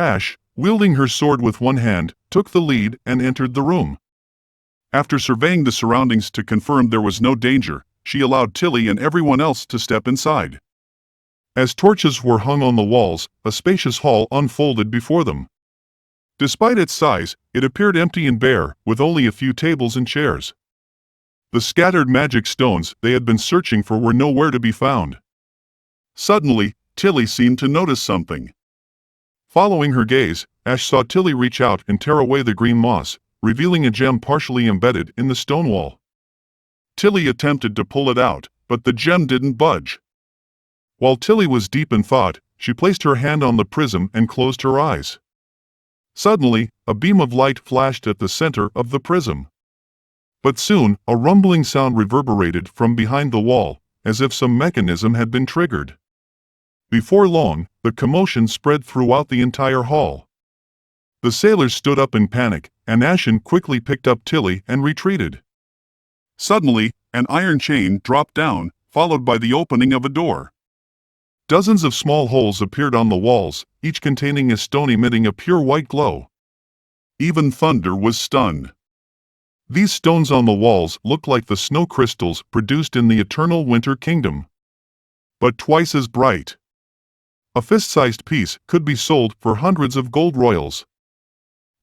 Ash, wielding her sword with one hand, took the lead and entered the room. After surveying the surroundings to confirm there was no danger, she allowed Tilly and everyone else to step inside. As torches were hung on the walls, a spacious hall unfolded before them. Despite its size, it appeared empty and bare, with only a few tables and chairs. The scattered magic stones they had been searching for were nowhere to be found. Suddenly, Tilly seemed to notice something. Following her gaze, Ash saw Tilly reach out and tear away the green moss, revealing a gem partially embedded in the stone wall. Tilly attempted to pull it out, but the gem didn't budge. While Tilly was deep in thought, she placed her hand on the prism and closed her eyes. Suddenly, a beam of light flashed at the center of the prism. But soon, a rumbling sound reverberated from behind the wall, as if some mechanism had been triggered. Before long, the commotion spread throughout the entire hall. The sailors stood up in panic, and Ashen quickly picked up Tilly and retreated. Suddenly, an iron chain dropped down, followed by the opening of a door. Dozens of small holes appeared on the walls, each containing a stone emitting a pure white glow. Even thunder was stunned. These stones on the walls looked like the snow crystals produced in the eternal winter kingdom, but twice as bright. A fist-sized piece could be sold for hundreds of gold royals.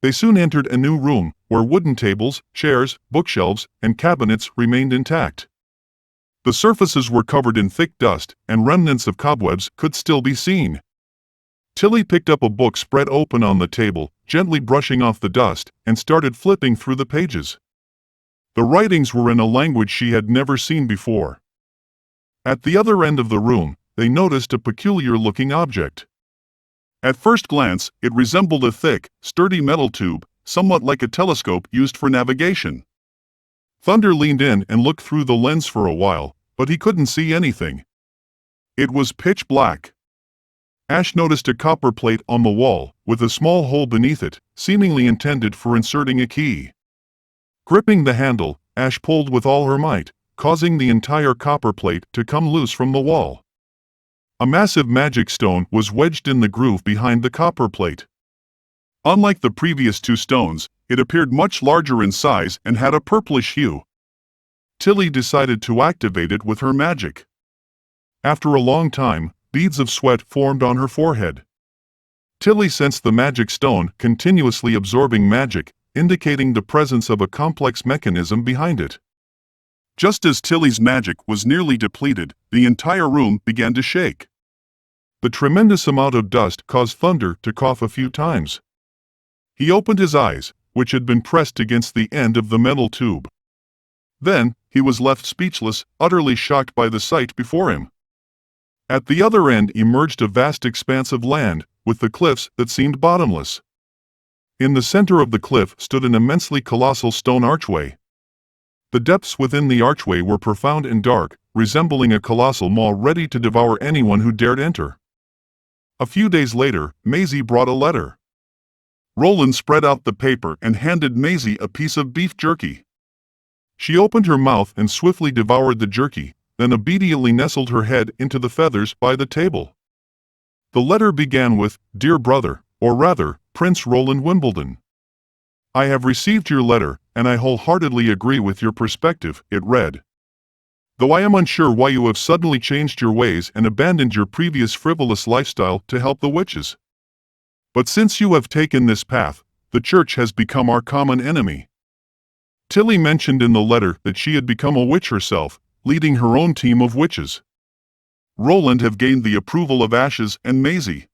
They soon entered a new room, where wooden tables, chairs, bookshelves, and cabinets remained intact. The surfaces were covered in thick dust, and remnants of cobwebs could still be seen. Tilly picked up a book spread open on the table, gently brushing off the dust, and started flipping through the pages. The writings were in a language she had never seen before. At the other end of the room, they noticed a peculiar-looking object. At first glance, it resembled a thick, sturdy metal tube, somewhat like a telescope used for navigation. Thunder leaned in and looked through the lens for a while, but he couldn't see anything. It was pitch black. Ash noticed a copper plate on the wall, with a small hole beneath it, seemingly intended for inserting a key. Gripping the handle, Ash pulled with all her might, causing the entire copper plate to come loose from the wall. A massive magic stone was wedged in the groove behind the copper plate. Unlike the previous two stones, it appeared much larger in size and had a purplish hue. Tilly decided to activate it with her magic. After a long time, beads of sweat formed on her forehead. Tilly sensed the magic stone continuously absorbing magic, indicating the presence of a complex mechanism behind it. Just as Tilly's magic was nearly depleted, the entire room began to shake. The tremendous amount of dust caused Thunder to cough a few times. He opened his eyes, which had been pressed against the end of the metal tube. Then, he was left speechless, utterly shocked by the sight before him. At the other end emerged a vast expanse of land, with the cliffs that seemed bottomless. In the center of the cliff stood an immensely colossal stone archway. The depths within the archway were profound and dark, resembling a colossal maw ready to devour anyone who dared enter. A few days later, Maisie brought a letter. Roland spread out the paper and handed Maisie a piece of beef jerky. She opened her mouth and swiftly devoured the jerky, then obediently nestled her head into the feathers by the table. The letter began with, "Dear brother," or rather, Prince Roland Wimbledon. "I have received your letter, and I wholeheartedly agree with your perspective," it read. "Though I am unsure why you have suddenly changed your ways and abandoned your previous frivolous lifestyle to help the witches. But since you have taken this path, the church has become our common enemy." Tilly mentioned in the letter that she had become a witch herself, leading her own team of witches. Roland had gained the approval of Ashes and Maisie.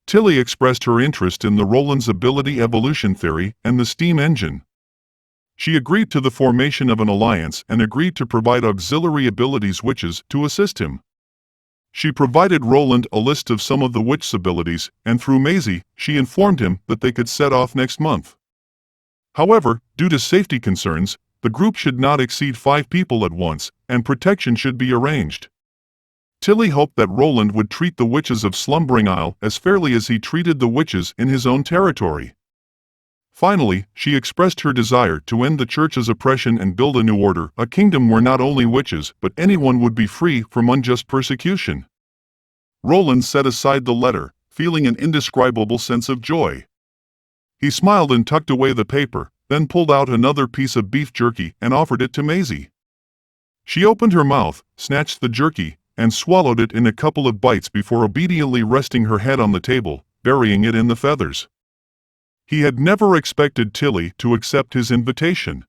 Tilly expressed her interest in the Roland's ability evolution theory and the steam engine. She agreed to the formation of an alliance and agreed to provide auxiliary abilities witches to assist him. She provided Roland a list of some of the witch's abilities, and through Maisie, she informed him that they could set off next month. However, due to safety concerns, the group should not exceed 5 people at once, and protection should be arranged. Tilly hoped that Roland would treat the witches of Slumbering Isle as fairly as he treated the witches in his own territory. Finally, she expressed her desire to end the church's oppression and build a new order, a kingdom where not only witches but anyone would be free from unjust persecution. Roland set aside the letter, feeling an indescribable sense of joy. He smiled and tucked away the paper, then pulled out another piece of beef jerky and offered it to Maisie. She opened her mouth, snatched the jerky, and swallowed it in a couple of bites before obediently resting her head on the table, burying it in the feathers. He had never expected Tilly to accept his invitation.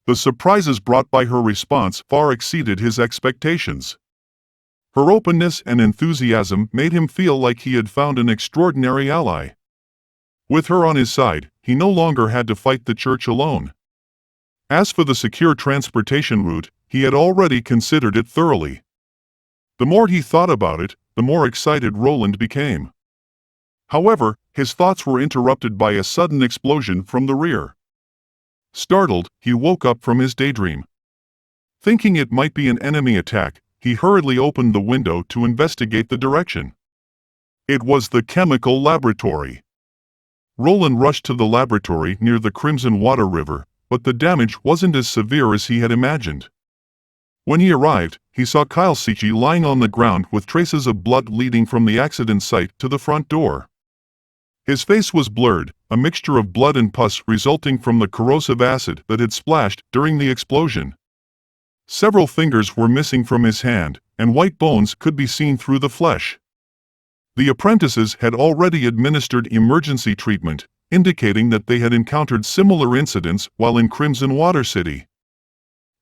The surprises brought by her response far exceeded his expectations. Her openness and enthusiasm made him feel like he had found an extraordinary ally. With her on his side, he no longer had to fight the church alone. As for the secure transportation route, he had already considered it thoroughly. The more he thought about it, the more excited Roland became. However, his thoughts were interrupted by a sudden explosion from the rear. Startled, he woke up from his daydream. Thinking it might be an enemy attack, he hurriedly opened the window to investigate the direction. It was the chemical laboratory. Roland rushed to the laboratory near the Crimson Water River, but the damage wasn't as severe as he had imagined. When he arrived, he saw Kyle Sichi lying on the ground with traces of blood leading from the accident site to the front door. His face was blurred, a mixture of blood and pus resulting from the corrosive acid that had splashed during the explosion. Several fingers were missing from his hand, and white bones could be seen through the flesh. The apprentices had already administered emergency treatment, indicating that they had encountered similar incidents while in Crimson Water City.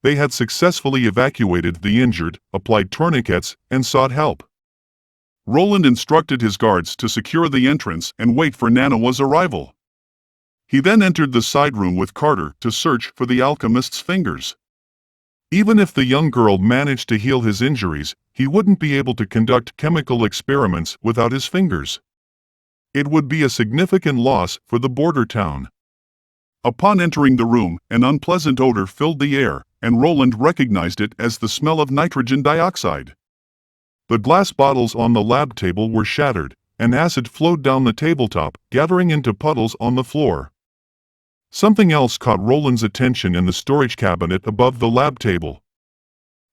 They had successfully evacuated the injured, applied tourniquets, and sought help. Roland instructed his guards to secure the entrance and wait for Manhwa's arrival. He then entered the side room with Carter to search for the alchemist's fingers. Even if the young girl managed to heal his injuries, he wouldn't be able to conduct chemical experiments without his fingers. It would be a significant loss for the border town. Upon entering the room, an unpleasant odor filled the air, and Roland recognized it as the smell of nitrogen dioxide. The glass bottles on the lab table were shattered, and acid flowed down the tabletop, gathering into puddles on the floor. Something else caught Roland's attention in the storage cabinet above the lab table.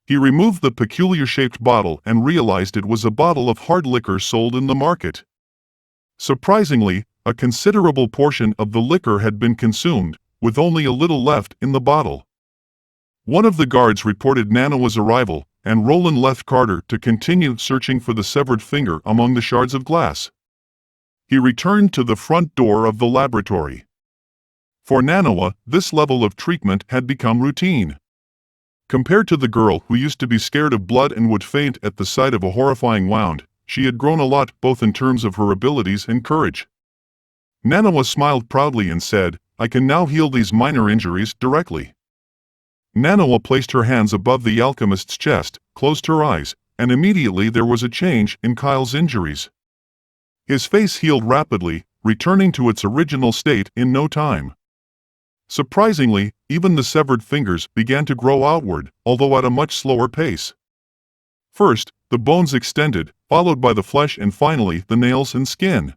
He removed the peculiar-shaped bottle and realized it was a bottle of hard liquor sold in the market. Surprisingly, a considerable portion of the liquor had been consumed, with only a little left in the bottle. One of the guards reported Manhwa's arrival, and Roland left Carter to continue searching for the severed finger among the shards of glass. He returned to the front door of the laboratory. For Manhwa, this level of treatment had become routine. Compared to the girl who used to be scared of blood and would faint at the sight of a horrifying wound, she had grown a lot both in terms of her abilities and courage. Manhwa smiled proudly and said, "I can now heal these minor injuries directly." Manhwa placed her hands above the alchemist's chest, closed her eyes, and immediately there was a change in Kyle's injuries. His face healed rapidly, returning to its original state in no time. Surprisingly, even the severed fingers began to grow outward, although at a much slower pace. First, the bones extended, followed by the flesh and finally the nails and skin.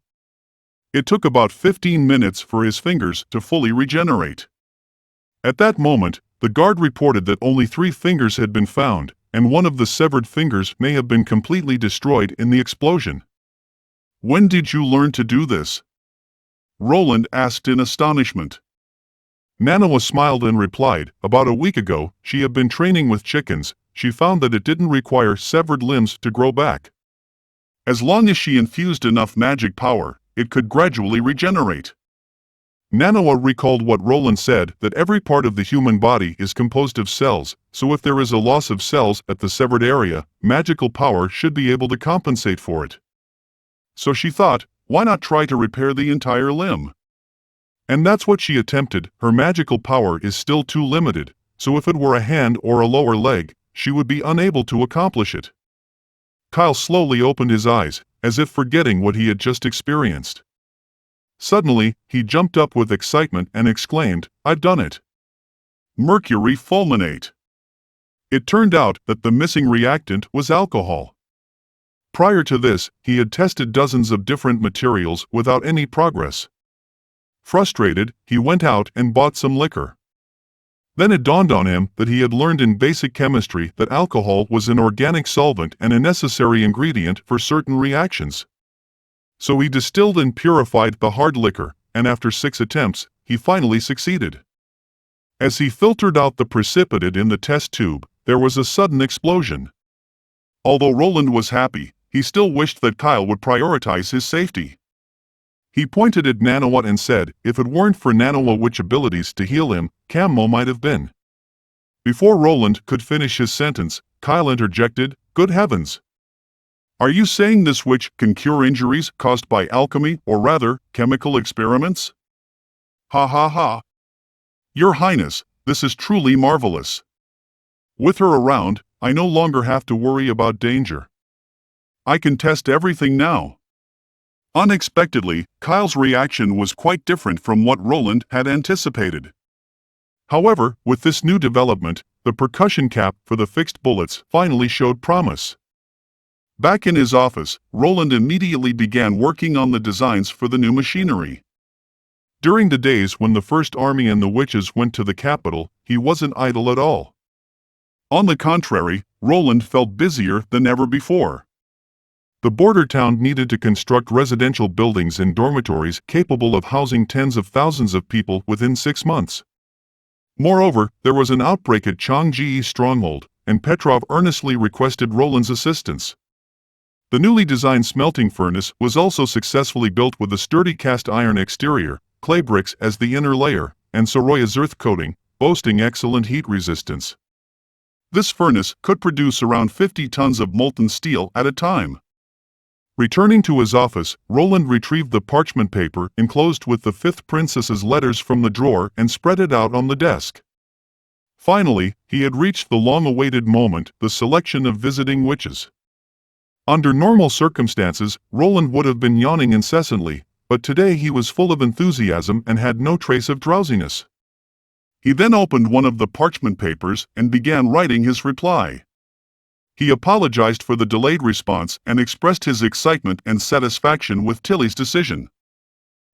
It took about 15 minutes for his fingers to fully regenerate. At that moment, the guard reported that only 3 fingers had been found, and one of the severed fingers may have been completely destroyed in the explosion. "When did you learn to do this?" Roland asked in astonishment. Manhwa smiled and replied, "About a week ago, she had been training with chickens. She found that it didn't require severed limbs to grow back. As long as she infused enough magic power, it could gradually regenerate." Manhwa recalled what Roland said, that every part of the human body is composed of cells, so if there is a loss of cells at the severed area, magical power should be able to compensate for it. So she thought, why not try to repair the entire limb? And that's what she attempted. Her magical power is still too limited, so if it were a hand or a lower leg, she would be unable to accomplish it. Kyle slowly opened his eyes, as if forgetting what he had just experienced. Suddenly, he jumped up with excitement and exclaimed, "I've done it! Mercury fulminate!" It turned out that the missing reactant was alcohol. Prior to this, he had tested dozens of different materials without any progress. Frustrated, he went out and bought some liquor. Then it dawned on him that he had learned in basic chemistry that alcohol was an organic solvent and a necessary ingredient for certain reactions. So he distilled and purified the hard liquor, and after 6 attempts, he finally succeeded. As he filtered out the precipitate in the test tube, there was a sudden explosion. Although Roland was happy, he still wished that Kyle would prioritize his safety. He pointed at Manhwa and said, if it weren't for Manhwa witch abilities to heal him, Camo might have been. Before Roland could finish his sentence, Kyle interjected, good heavens! Are you saying this witch can cure injuries caused by alchemy, or rather, chemical experiments? Ha ha ha! Your Highness, this is truly marvelous. With her around, I no longer have to worry about danger. I can test everything now. Unexpectedly, Kyle's reaction was quite different from what Roland had anticipated. However, with this new development, the percussion cap for the fixed bullets finally showed promise. Back in his office, Roland immediately began working on the designs for the new machinery. During the days when the First Army and the witches went to the capital, he wasn't idle at all. On the contrary, Roland felt busier than ever before. The border town needed to construct residential buildings and dormitories capable of housing tens of thousands of people within 6 months. Moreover, there was an outbreak at Changji's stronghold, and Petrov earnestly requested Roland's assistance. The newly designed smelting furnace was also successfully built with a sturdy cast iron exterior, clay bricks as the inner layer, and Soroya's earth coating, boasting excellent heat resistance. This furnace could produce around 50 tons of molten steel at a time. Returning to his office, Roland retrieved the parchment paper enclosed with the fifth princess's letters from the drawer and spread it out on the desk. Finally, he had reached the long-awaited moment, the selection of visiting witches. Under normal circumstances, Roland would have been yawning incessantly, but today he was full of enthusiasm and had no trace of drowsiness. He then opened one of the parchment papers and began writing his reply. He apologized for the delayed response and expressed his excitement and satisfaction with Tilly's decision.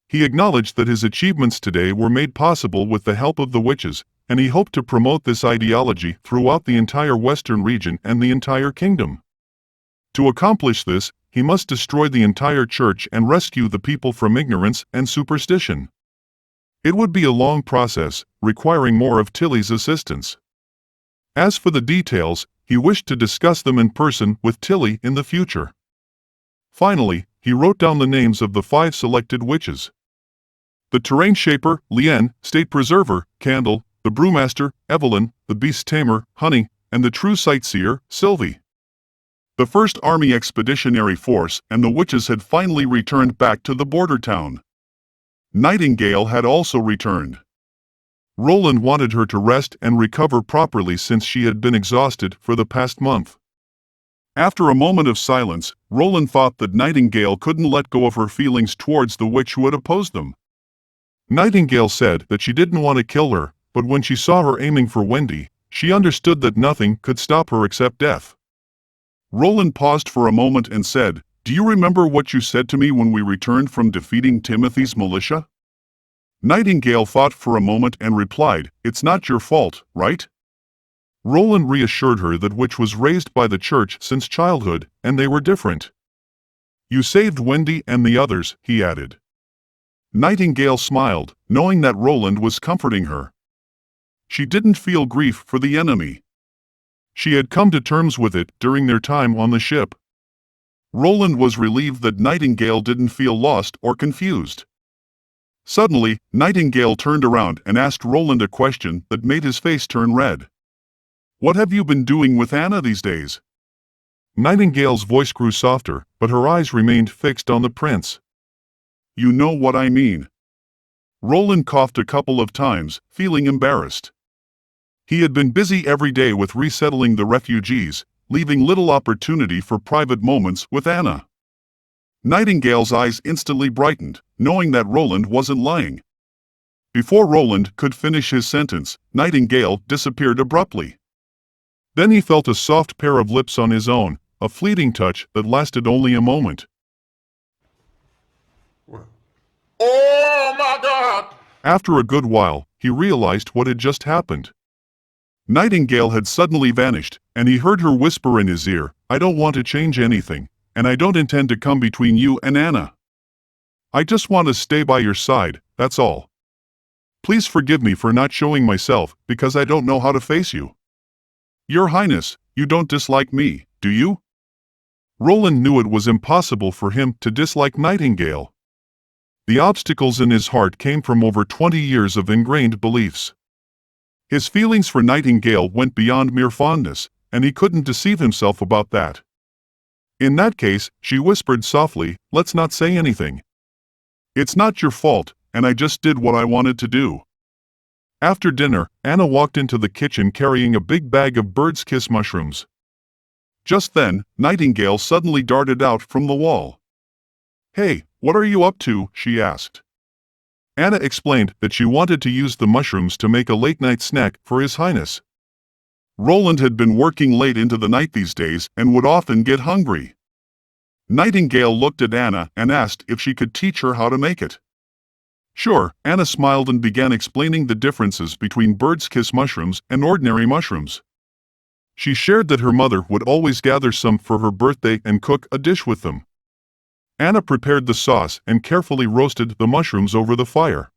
He acknowledged that his achievements today were made possible with the help of the witches, and he hoped to promote this ideology throughout the entire western region and the entire kingdom. To accomplish this, he must destroy the entire church and rescue the people from ignorance and superstition. It would be a long process, requiring more of Tilly's assistance. As for the details, he wished to discuss them in person with Tilly in the future. Finally, he wrote down the names of the 5 selected witches. The terrain shaper, Lien, state preserver, Candle, the brewmaster, Evelyn, the beast tamer, Honey, and the true sightseer, Sylvie. The First Army Expeditionary Force and the witches had finally returned back to the border town. Nightingale had also returned. Roland wanted her to rest and recover properly since she had been exhausted for the past month. After a moment of silence, Roland thought that Nightingale couldn't let go of her feelings towards the witch who had opposed them. Nightingale said that she didn't want to kill her, but when she saw her aiming for Wendy, she understood that nothing could stop her except death. Roland paused for a moment and said, "Do you remember what you said to me when we returned from defeating Timothy's militia?" Nightingale thought for a moment and replied, "It's not your fault, right?" Roland reassured her that witch was raised by the church since childhood, and they were different. "You saved Wendy and the others," he added. Nightingale smiled, knowing that Roland was comforting her. She didn't feel grief for the enemy. She had come to terms with it during their time on the ship. Roland was relieved that Nightingale didn't feel lost or confused. Suddenly, Nightingale turned around and asked Roland a question that made his face turn red. "What have you been doing with Anna these days?" Nightingale's voice grew softer, but her eyes remained fixed on the prince. "You know what I mean." Roland coughed a couple of times, feeling embarrassed. He had been busy every day with resettling the refugees, leaving little opportunity for private moments with Anna. Nightingale's eyes instantly brightened, knowing that Roland wasn't lying. Before Roland could finish his sentence, Nightingale disappeared abruptly. Then he felt a soft pair of lips on his own, a fleeting touch that lasted only a moment. Oh my God! After a good while, he realized what had just happened. Nightingale had suddenly vanished, and he heard her whisper in his ear, "I don't want to change anything, and I don't intend to come between you and Anna." I just want to stay by your side, that's all. Please forgive me for not showing myself, because I don't know how to face you. Your Highness, you don't dislike me, do you? Roland knew it was impossible for him to dislike Nightingale. The obstacles in his heart came from over 20 years of ingrained beliefs. His feelings for Nightingale went beyond mere fondness, and he couldn't deceive himself about that. In that case, she whispered softly, let's not say anything. It's not your fault, and I just did what I wanted to do. After dinner, Anna walked into the kitchen carrying a big bag of bird's kiss mushrooms. Just then, Nightingale suddenly darted out from the wall. Hey, what are you up to? She asked. Anna explained that she wanted to use the mushrooms to make a late-night snack for His Highness. Roland had been working late into the night these days and would often get hungry. Nightingale looked at Anna and asked if she could teach her how to make it. Sure, Anna smiled and began explaining the differences between bird's kiss mushrooms and ordinary mushrooms. She shared that her mother would always gather some for her birthday and cook a dish with them. Anna prepared the sauce and carefully roasted the mushrooms over the fire.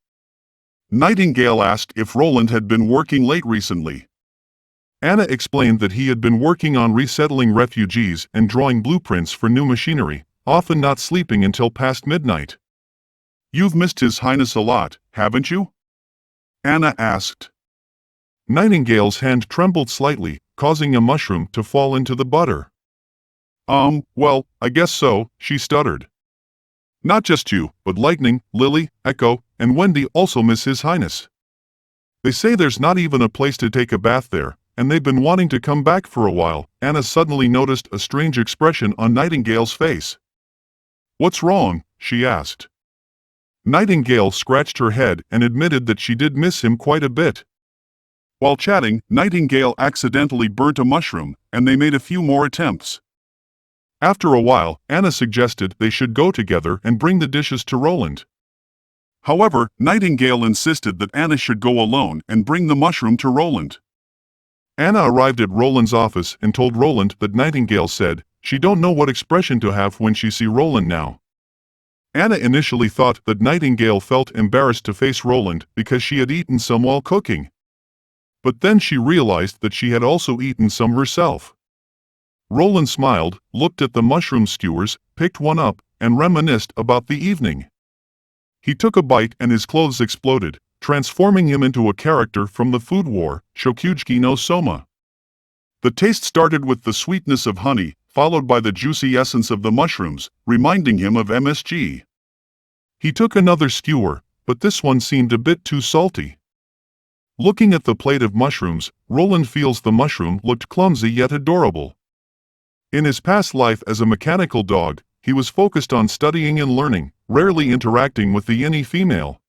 Nightingale asked if Roland had been working late recently. Anna explained that he had been working on resettling refugees and drawing blueprints for new machinery, often not sleeping until past midnight. You've missed His Highness a lot, haven't you? Anna asked. Nightingale's hand trembled slightly, causing a mushroom to fall into the butter. Well, I guess so, she stuttered. Not just you, but Lightning, Lily, Echo, and Wendy also miss His Highness. They say there's not even a place to take a bath there, and they've been wanting to come back for a while. Anna suddenly noticed a strange expression on Nightingale's face. What's wrong? She asked. Nightingale scratched her head and admitted that she did miss him quite a bit. While chatting, Nightingale accidentally burnt a mushroom, and they made a few more attempts. After a while, Anna suggested they should go together and bring the dishes to Roland. However, Nightingale insisted that Anna should go alone and bring the mushroom to Roland. Anna arrived at Roland's office and told Roland that Nightingale said she don't know what expression to have when she see Roland now. Anna initially thought that Nightingale felt embarrassed to face Roland because she had eaten some while cooking. But then she realized that she had also eaten some herself. Roland smiled, looked at the mushroom skewers, picked one up, and reminisced about the evening. He took a bite and his clothes exploded, transforming him into a character from the food war, Shokuji no Soma. The taste started with the sweetness of honey, followed by the juicy essence of the mushrooms, reminding him of MSG. He took another skewer, but this one seemed a bit too salty. Looking at the plate of mushrooms, Roland feels the mushroom looked clumsy yet adorable. In his past life as a mechanical dog, he was focused on studying and learning, rarely interacting with the any female.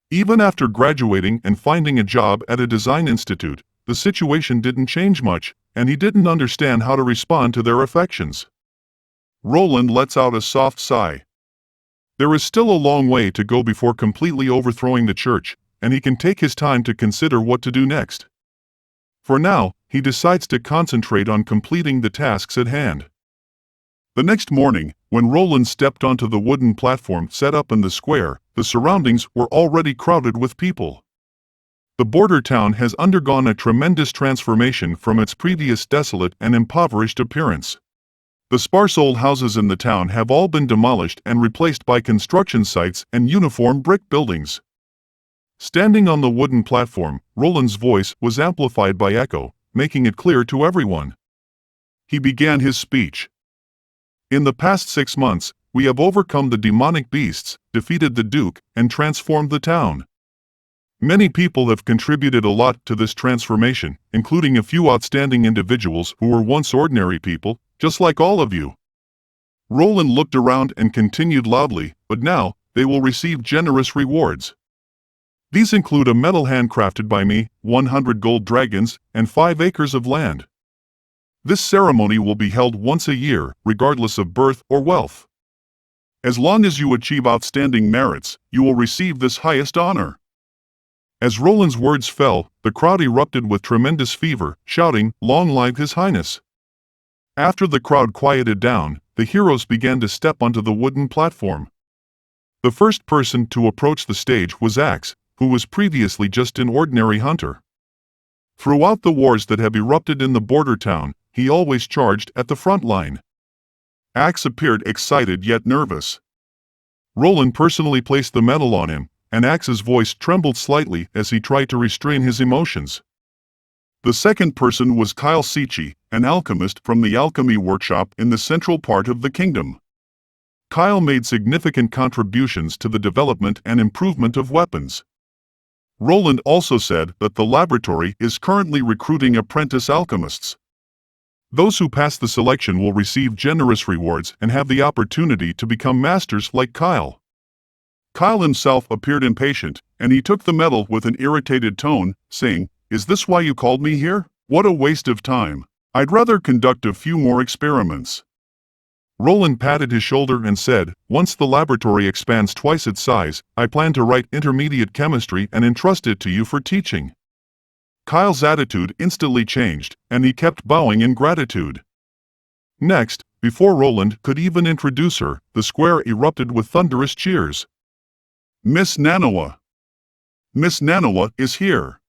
Even after graduating and finding a job at a design institute, the situation didn't change much, and he didn't understand how to respond to their affections. Roland lets out a soft sigh. There is still a long way to go before completely overthrowing the church, and he can take his time to consider what to do next. For now, he decides to concentrate on completing the tasks at hand. The next morning, when Roland stepped onto the wooden platform set up in the square, the surroundings were already crowded with people. The border town has undergone a tremendous transformation from its previous desolate and impoverished appearance. The sparse old houses in the town have all been demolished and replaced by construction sites and uniform brick buildings. Standing on the wooden platform, Roland's voice was amplified by echo, making it clear to everyone. He began his speech. In the past 6 months, we have overcome the demonic beasts, defeated the Duke, and transformed the town. Many people have contributed a lot to this transformation, including a few outstanding individuals who were once ordinary people, just like all of you. Roland looked around and continued loudly, but now, they will receive generous rewards. These include a medal handcrafted by me, 100 gold dragons, and 5 acres of land. This ceremony will be held once a year, regardless of birth or wealth. As long as you achieve outstanding merits, you will receive this highest honor. As Roland's words fell, the crowd erupted with tremendous fever, shouting, "Long live His Highness!" After the crowd quieted down, the heroes began to step onto the wooden platform. The first person to approach the stage was Axe, who was previously just an ordinary hunter. Throughout the wars that have erupted in the border town, he always charged at the front line. Axe appeared excited yet nervous. Roland personally placed the medal on him, and Axe's voice trembled slightly as he tried to restrain his emotions. The second person was Kyle Sichi, an alchemist from the alchemy workshop in the central part of the kingdom. Kyle made significant contributions to the development and improvement of weapons. Roland also said that the laboratory is currently recruiting apprentice alchemists. Those who pass the selection will receive generous rewards and have the opportunity to become masters like Kyle. Kyle himself appeared impatient, and he took the medal with an irritated tone, saying, "Is this why you called me here? What a waste of time. I'd rather conduct a few more experiments." Roland patted his shoulder and said, "Once the laboratory expands twice its size, I plan to write intermediate chemistry and entrust it to you for teaching." Kyle's attitude instantly changed, and he kept bowing in gratitude. Next, before Roland could even introduce her, the square erupted with thunderous cheers. "Miss Manhwa! Miss Manhwa is here!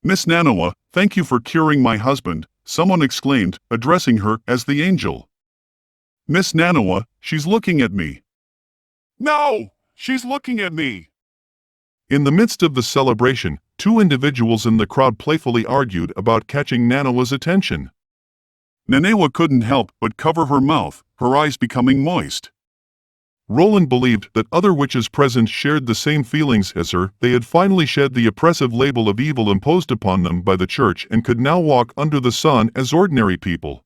Miss Manhwa, thank you for curing my husband," someone exclaimed, addressing her as the angel. "Miss Manhwa, she's looking at me." "No, she's looking at me." In the midst of the celebration, two individuals in the crowd playfully argued about catching Manhwa's attention. Manhwa couldn't help but cover her mouth, her eyes becoming moist. Roland believed that other witches present shared the same feelings as her. They had finally shed the oppressive label of evil imposed upon them by the church and could now walk under the sun as ordinary people.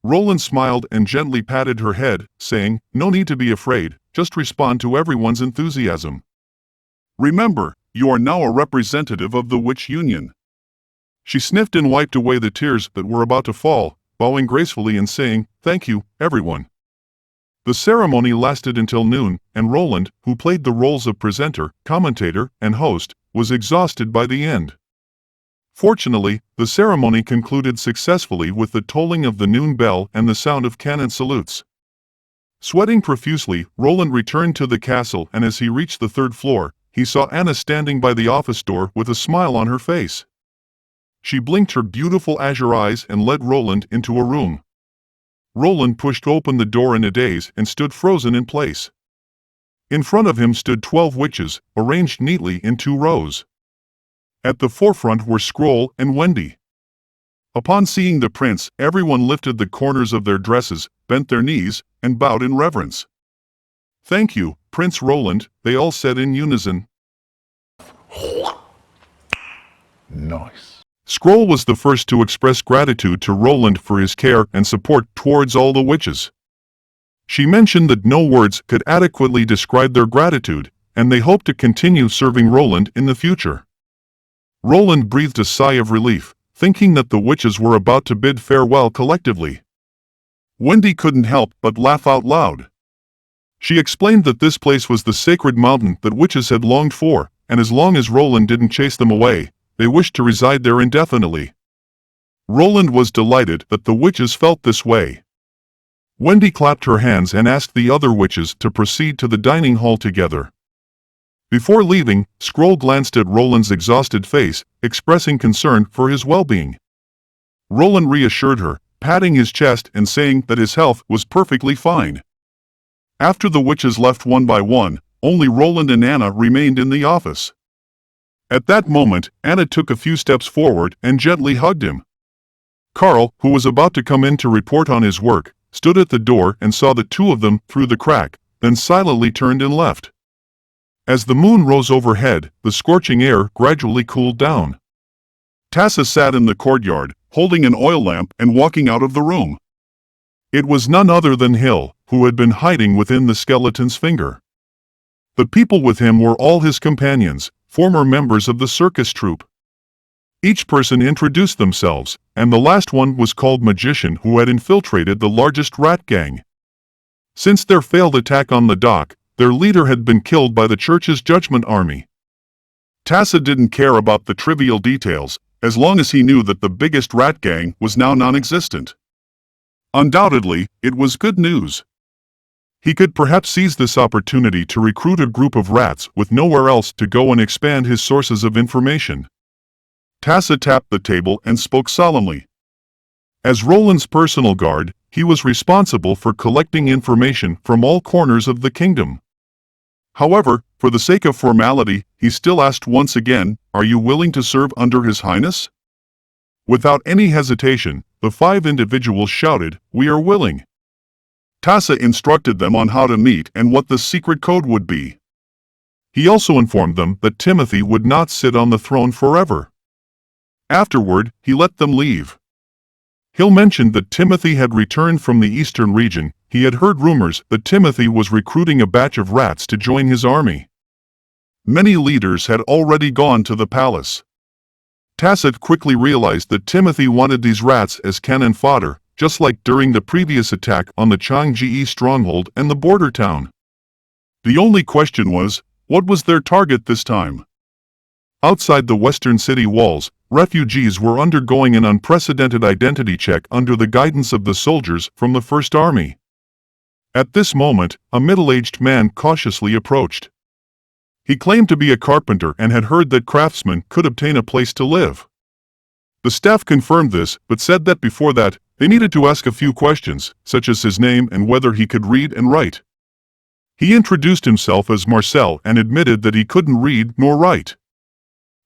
Roland smiled and gently patted her head, saying, "No need to be afraid, just respond to everyone's enthusiasm. Remember, you are now a representative of the Witch Union." She sniffed and wiped away the tears that were about to fall, bowing gracefully and saying, "Thank you, everyone." The ceremony lasted until noon, and Roland, who played the roles of presenter, commentator, and host, was exhausted by the end. Fortunately, the ceremony concluded successfully with the tolling of the noon bell and the sound of cannon salutes. Sweating profusely, Roland returned to the castle, and as he reached the third floor, he saw Anna standing by the office door with a smile on her face. She blinked her beautiful azure eyes and led Roland into a room. Roland pushed open the door in a daze and stood frozen in place. In front of him stood 12 witches, arranged neatly in 2 rows. At the forefront were Scroll and Wendy. Upon seeing the prince, everyone lifted the corners of their dresses, bent their knees, and bowed in reverence. "Thank you, Prince Roland," they all said in unison. Nice. Scroll was the first to express gratitude to Roland for his care and support towards all the witches. She mentioned that no words could adequately describe their gratitude, and they hoped to continue serving Roland in the future. Roland breathed a sigh of relief, thinking that the witches were about to bid farewell collectively. Wendy couldn't help but laugh out loud. She explained that this place was the sacred mountain that witches had longed for, and as long as Roland didn't chase them away, they wished to reside there indefinitely. Roland was delighted that the witches felt this way. Wendy clapped her hands and asked the other witches to proceed to the dining hall together. Before leaving, Scroll glanced at Roland's exhausted face, expressing concern for his well-being. Roland reassured her, patting his chest and saying that his health was perfectly fine. After the witches left one by one, only Roland and Anna remained in the office. At that moment, Anna took a few steps forward and gently hugged him. Carl, who was about to come in to report on his work, stood at the door and saw the two of them through the crack, then silently turned and left. As the moon rose overhead, the scorching air gradually cooled down. Tassa sat in the courtyard, holding an oil lamp and walking out of the room. It was none other than Hill, who had been hiding within the skeleton's finger. The people with him were all his companions, former members of the circus troupe. Each person introduced themselves, and the last one was called Magician, who had infiltrated the largest rat gang. Since their failed attack on the dock, their leader had been killed by the church's judgment army. Tassa didn't care about the trivial details, as long as he knew that the biggest rat gang was now non-existent. Undoubtedly, it was good news. He could perhaps seize this opportunity to recruit a group of rats with nowhere else to go and expand his sources of information. Tassa tapped the table and spoke solemnly. As Roland's personal guard, he was responsible for collecting information from all corners of the kingdom. However, for the sake of formality, he still asked once again, "Are you willing to serve under His Highness?" Without any hesitation, the 5 individuals shouted, "We are willing." Tassa instructed them on how to meet and what the secret code would be. He also informed them that Timothy would not sit on the throne forever. Afterward, he let them leave. Hill mentioned that Timothy had returned from the eastern region. He had heard rumors that Timothy was recruiting a batch of rats to join his army. Many leaders had already gone to the palace. Tacit quickly realized that Timothy wanted these rats as cannon fodder, just like during the previous attack on the Changji stronghold and the border town. The only question was, what was their target this time? Outside the western city walls, refugees were undergoing an unprecedented identity check under the guidance of the soldiers from the First Army. At this moment, a middle-aged man cautiously approached. He claimed to be a carpenter and had heard that craftsmen could obtain a place to live. The staff confirmed this, but said that before that, they needed to ask a few questions, such as his name and whether he could read and write. He introduced himself as Marcel and admitted that he couldn't read nor write.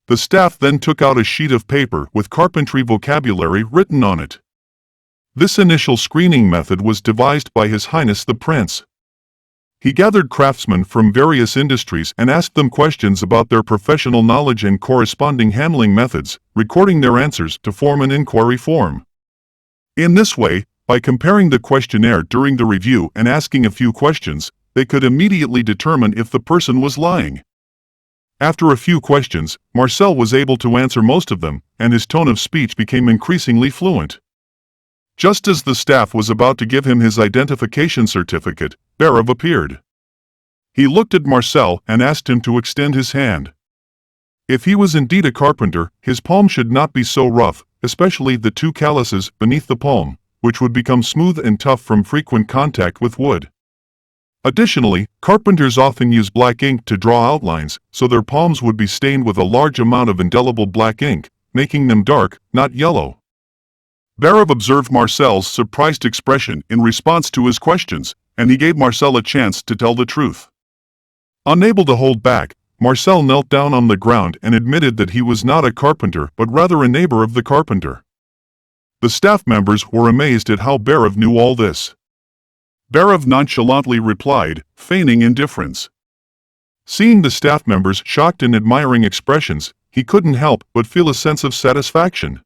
The staff then took out a sheet of paper with carpentry vocabulary written on it. This initial screening method was devised by His Highness the Prince. He gathered craftsmen from various industries and asked them questions about their professional knowledge and corresponding handling methods, recording their answers to form an inquiry form. In this way, by comparing the questionnaire during the review and asking a few questions, they could immediately determine if the person was lying. After a few questions, Marcel was able to answer most of them, and his tone of speech became increasingly fluent. Just as the staff was about to give him his identification certificate, Barav appeared. He looked at Marcel and asked him to extend his hand. If he was indeed a carpenter, his palm should not be so rough, especially the 2 calluses beneath the palm, which would become smooth and tough from frequent contact with wood. Additionally, carpenters often use black ink to draw outlines, so their palms would be stained with a large amount of indelible black ink, making them dark, not yellow. Barav observed Marcel's surprised expression in response to his questions, and he gave Marcel a chance to tell the truth. Unable to hold back, Marcel knelt down on the ground and admitted that he was not a carpenter but rather a neighbor of the carpenter. The staff members were amazed at how Barav knew all this. Barav nonchalantly replied, feigning indifference. Seeing the staff members' shocked and admiring expressions, he couldn't help but feel a sense of satisfaction.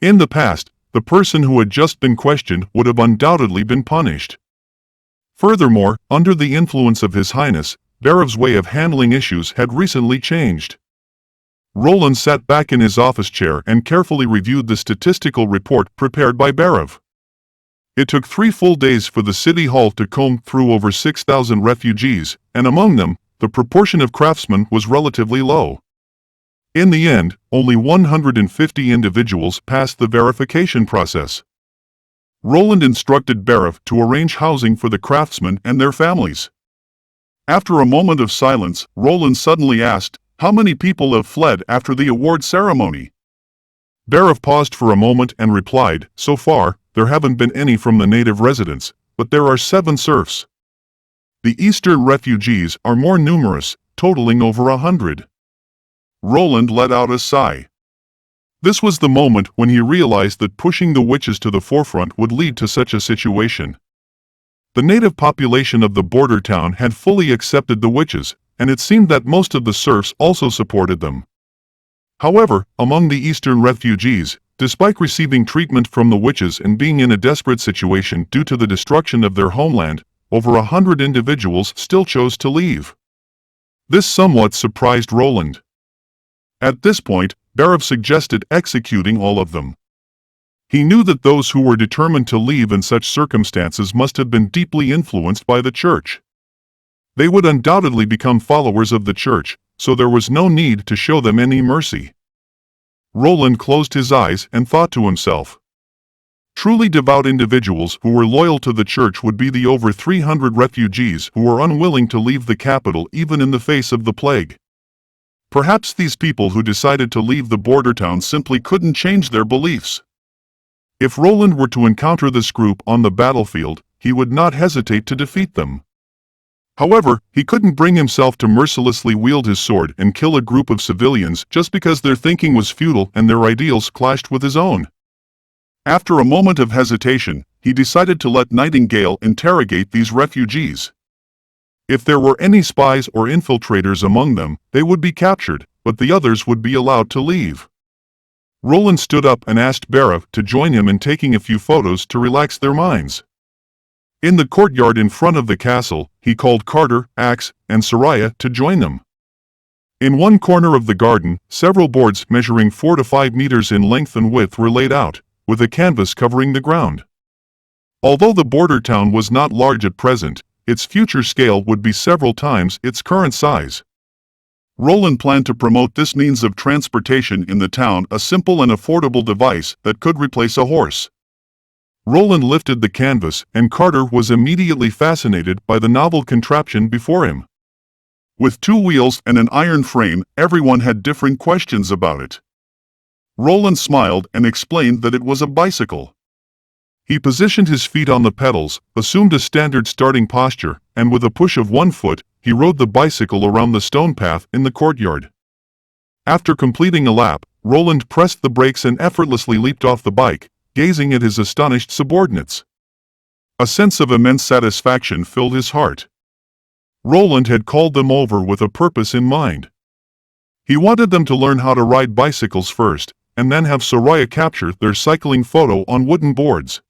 In the past, the person who had just been questioned would have undoubtedly been punished. Furthermore, under the influence of His Highness, Barav's way of handling issues had recently changed. Roland sat back in his office chair and carefully reviewed the statistical report prepared by Barav. It took 3 full days for the city hall to comb through over 6,000 refugees, and among them, the proportion of craftsmen was relatively low. In the end, only 150 individuals passed the verification process. Roland instructed Barav to arrange housing for the craftsmen and their families. After a moment of silence, Roland suddenly asked, "How many people have fled after the award ceremony?" Barav paused for a moment and replied, "So far, there haven't been any from the native residents, but there are 7 serfs. The eastern refugees are more numerous, totaling over 100. Roland let out a sigh. This was the moment when he realized that pushing the witches to the forefront would lead to such a situation. The native population of the border town had fully accepted the witches, and it seemed that most of the serfs also supported them. However, among the eastern refugees, despite receiving treatment from the witches and being in a desperate situation due to the destruction of their homeland, over 100 individuals still chose to leave. This somewhat surprised Roland. At this point, Barav suggested executing all of them. He knew that those who were determined to leave in such circumstances must have been deeply influenced by the church. They would undoubtedly become followers of the church, so there was no need to show them any mercy. Roland closed his eyes and thought to himself, Truly devout individuals who were loyal to the church would be the over 300 refugees who were unwilling to leave the capital even in the face of the plague. Perhaps these people who decided to leave the border town simply couldn't change their beliefs. If Roland were to encounter this group on the battlefield, he would not hesitate to defeat them. However, he couldn't bring himself to mercilessly wield his sword and kill a group of civilians just because their thinking was futile and their ideals clashed with his own. After a moment of hesitation, he decided to let Nightingale interrogate these refugees. If there were any spies or infiltrators among them, they would be captured, but the others would be allowed to leave. Roland stood up and asked Bera to join him in taking a few photos to relax their minds. In the courtyard in front of the castle, he called Carter, Axe, and Soraya to join them. In one corner of the garden, several boards measuring 4 to 5 meters in length and width were laid out, with a canvas covering the ground. Although the border town was not large at present, its future scale would be several times its current size. Roland planned to promote this means of transportation in the town, a simple and affordable device that could replace a horse. Roland lifted the canvas, and Carter was immediately fascinated by the novel contraption before him. With 2 wheels and an iron frame, everyone had different questions about it. Roland smiled and explained that it was a bicycle. He positioned his feet on the pedals, assumed a standard starting posture, and with a push of one foot, he rode the bicycle around the stone path in the courtyard. After completing a lap, Roland pressed the brakes and effortlessly leaped off the bike, gazing at his astonished subordinates. A sense of immense satisfaction filled his heart. Roland had called them over with a purpose in mind. He wanted them to learn how to ride bicycles first, and then have Soraya capture their cycling photo on wooden boards.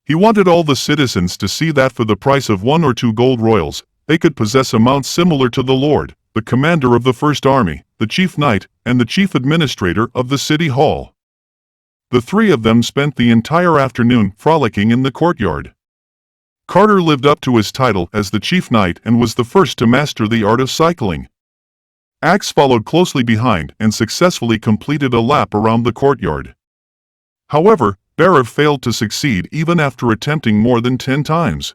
He wanted all the citizens to see that for the price of 1 or 2 gold royals, they could possess a mount similar to the Lord, the commander of the First Army, the chief knight, and the chief administrator of the city hall. The 3 of them spent the entire afternoon frolicking in the courtyard. Carter lived up to his title as the chief knight and was the first to master the art of cycling. Axe followed closely behind and successfully completed a lap around the courtyard. However, Bera failed to succeed even after attempting more than 10 times.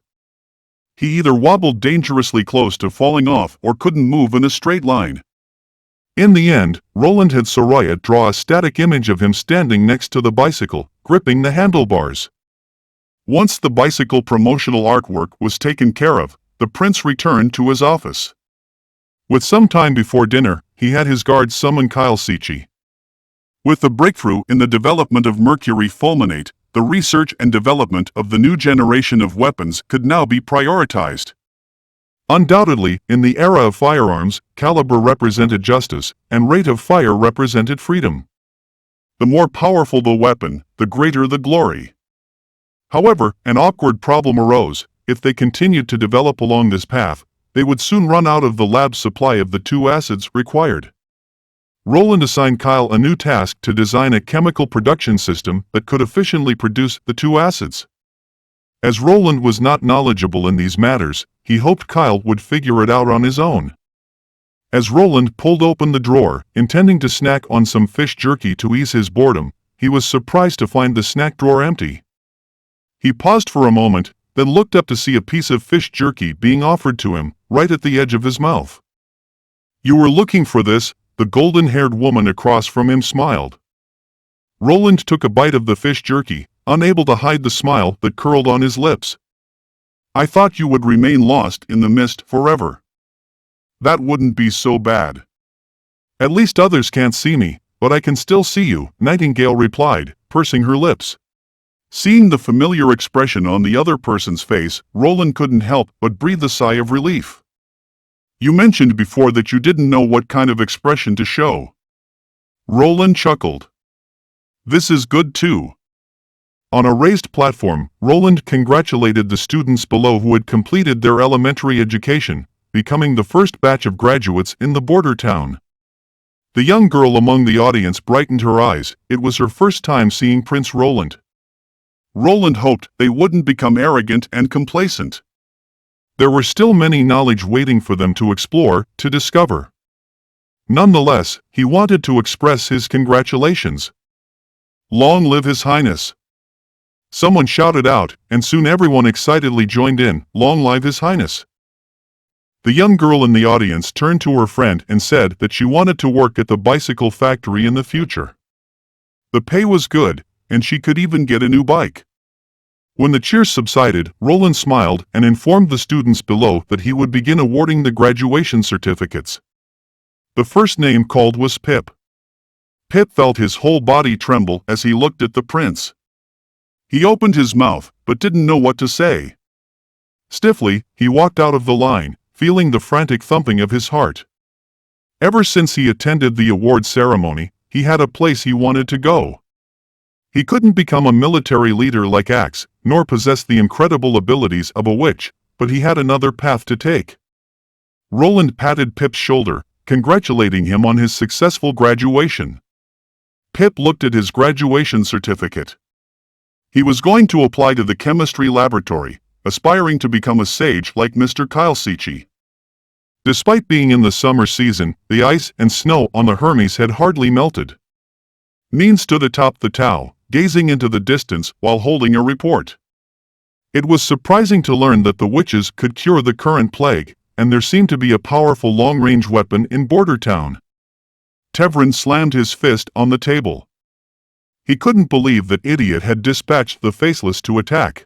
He either wobbled dangerously close to falling off or couldn't move in a straight line. In the end, Roland had Soraya draw a static image of him standing next to the bicycle, gripping the handlebars. Once the bicycle promotional artwork was taken care of, the prince returned to his office. With some time before dinner, he had his guards summon Kyle Sichi. With the breakthrough in the development of mercury fulminate, the research and development of the new generation of weapons could now be prioritized. Undoubtedly, in the era of firearms, caliber represented justice, and rate of fire represented freedom. The more powerful the weapon, the greater the glory. However, an awkward problem arose. If they continued to develop along this path, they would soon run out of the lab's supply of the 2 acids required. Roland assigned Kyle a new task to design a chemical production system that could efficiently produce the 2 acids. As Roland was not knowledgeable in these matters, he hoped Kyle would figure it out on his own. As Roland pulled open the drawer, intending to snack on some fish jerky to ease his boredom, he was surprised to find the snack drawer empty. He paused for a moment, then looked up to see a piece of fish jerky being offered to him, right at the edge of his mouth. "You were looking for this?" The golden-haired woman across from him smiled. Roland took a bite of the fish jerky, unable to hide the smile that curled on his lips. "I thought you would remain lost in the mist forever." "That wouldn't be so bad. At least others can't see me, but I can still see you," Nightingale replied, pursing her lips. Seeing the familiar expression on the other person's face, Roland couldn't help but breathe a sigh of relief. "You mentioned before that you didn't know what kind of expression to show." Roland chuckled. "This is good too." On a raised platform, Roland congratulated the students below who had completed their elementary education, becoming the first batch of graduates in the border town. The young girl among the audience brightened her eyes. It was her first time seeing Prince Roland. Roland hoped they wouldn't become arrogant and complacent. There were still many knowledge waiting for them to explore, to discover. Nonetheless, he wanted to express his congratulations. "Long live His Highness." Someone shouted out, and soon everyone excitedly joined in, "Long live His Highness." The young girl in the audience turned to her friend and said that she wanted to work at the bicycle factory in the future. The pay was good, and she could even get a new bike. When the cheers subsided, Roland smiled and informed the students below that he would begin awarding the graduation certificates. The first name called was Pip. Pip felt his whole body tremble as he looked at the prince. He opened his mouth, but didn't know what to say. Stiffly, he walked out of the line, feeling the frantic thumping of his heart. Ever since he attended the award ceremony, he had a place he wanted to go. He couldn't become a military leader like Axe, nor possess the incredible abilities of a witch, but he had another path to take. Roland patted Pip's shoulder, congratulating him on his successful graduation. Pip looked at his graduation certificate. He was going to apply to the chemistry laboratory, aspiring to become a sage like Mr. Kylesichi. Despite being in the summer season, the ice and snow on the Hermes had hardly melted. Min stood atop the tower, gazing into the distance while holding a report. It was surprising to learn that the witches could cure the current plague, and there seemed to be a powerful long-range weapon in Border Town. Tevrin slammed his fist on the table. He couldn't believe that Idiot had dispatched the Faceless to attack.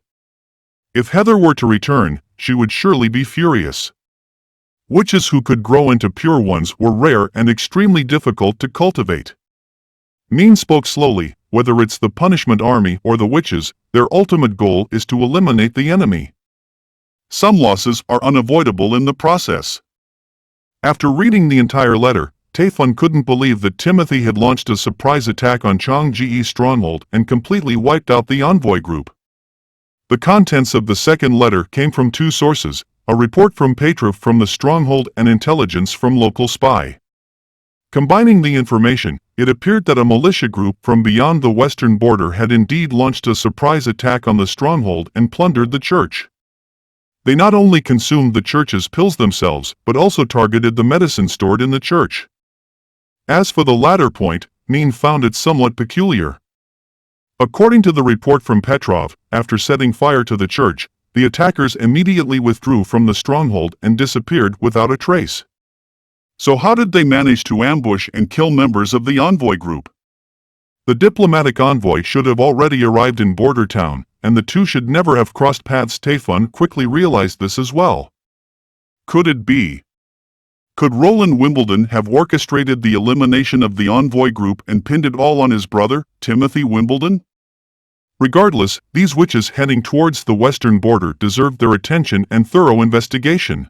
If Heather were to return, she would surely be furious. Witches who could grow into pure ones were rare and extremely difficult to cultivate. Min spoke slowly. Whether it's the punishment army or the witches, their ultimate goal is to eliminate the enemy. Some losses are unavoidable in the process. After reading the entire letter, Taefun couldn't believe that Timothy had launched a surprise attack on Changji's stronghold and completely wiped out the envoy group. The contents of the second letter came from two sources, a report from Petrov from the stronghold and intelligence from local spy. Combining the information, it appeared that a militia group from beyond the western border had indeed launched a surprise attack on the stronghold and plundered the church. They not only consumed the church's pills themselves, but also targeted the medicine stored in the church. As for the latter point, Min found it somewhat peculiar. According to the report from Petrov, after setting fire to the church, the attackers immediately withdrew from the stronghold and disappeared without a trace. So how did they manage to ambush and kill members of the envoy group? The diplomatic envoy should have already arrived in Border Town, and the two should never have crossed paths. Taefun quickly realized this as well. Could it be? Could Roland Wimbledon have orchestrated the elimination of the envoy group and pinned it all on his brother, Timothy Wimbledon? Regardless, these witches heading towards the western border deserved their attention and thorough investigation.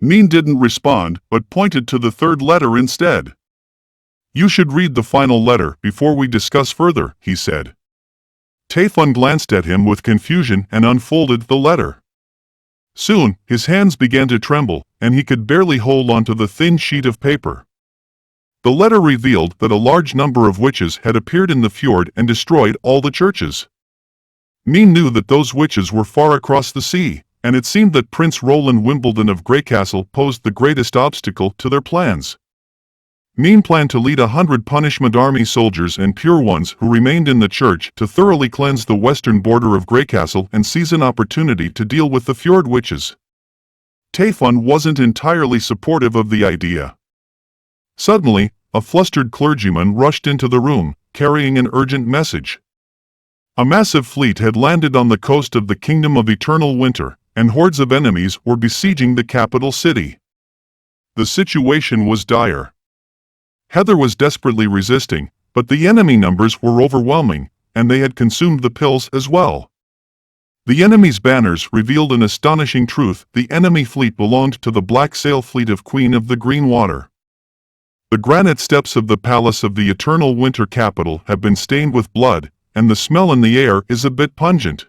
Min didn't respond, but pointed to the third letter instead. "You should read the final letter before we discuss further," he said. Taefun glanced at him with confusion and unfolded the letter. Soon, his hands began to tremble, and he could barely hold onto the thin sheet of paper. The letter revealed that a large number of witches had appeared in the fjord and destroyed all the churches. Min knew that those witches were far across the sea, and it seemed that Prince Roland Wimbledon of Greycastle posed the greatest obstacle to their plans. Min planned to lead 100 punishment army soldiers and pure ones who remained in the church to thoroughly cleanse the western border of Greycastle and seize an opportunity to deal with the fjord witches. Taefun wasn't entirely supportive of the idea. Suddenly, a flustered clergyman rushed into the room, carrying an urgent message. A massive fleet had landed on the coast of the Kingdom of Eternal Winter, and hordes of enemies were besieging the capital city. The situation was dire. Heather was desperately resisting, but the enemy numbers were overwhelming, and they had consumed the pills as well. The enemy's banners revealed an astonishing truth: the enemy fleet belonged to the Black Sail Fleet of Queen of the Green Water. The granite steps of the palace of the Eternal Winter capital have been stained with blood, and the smell in the air is a bit pungent.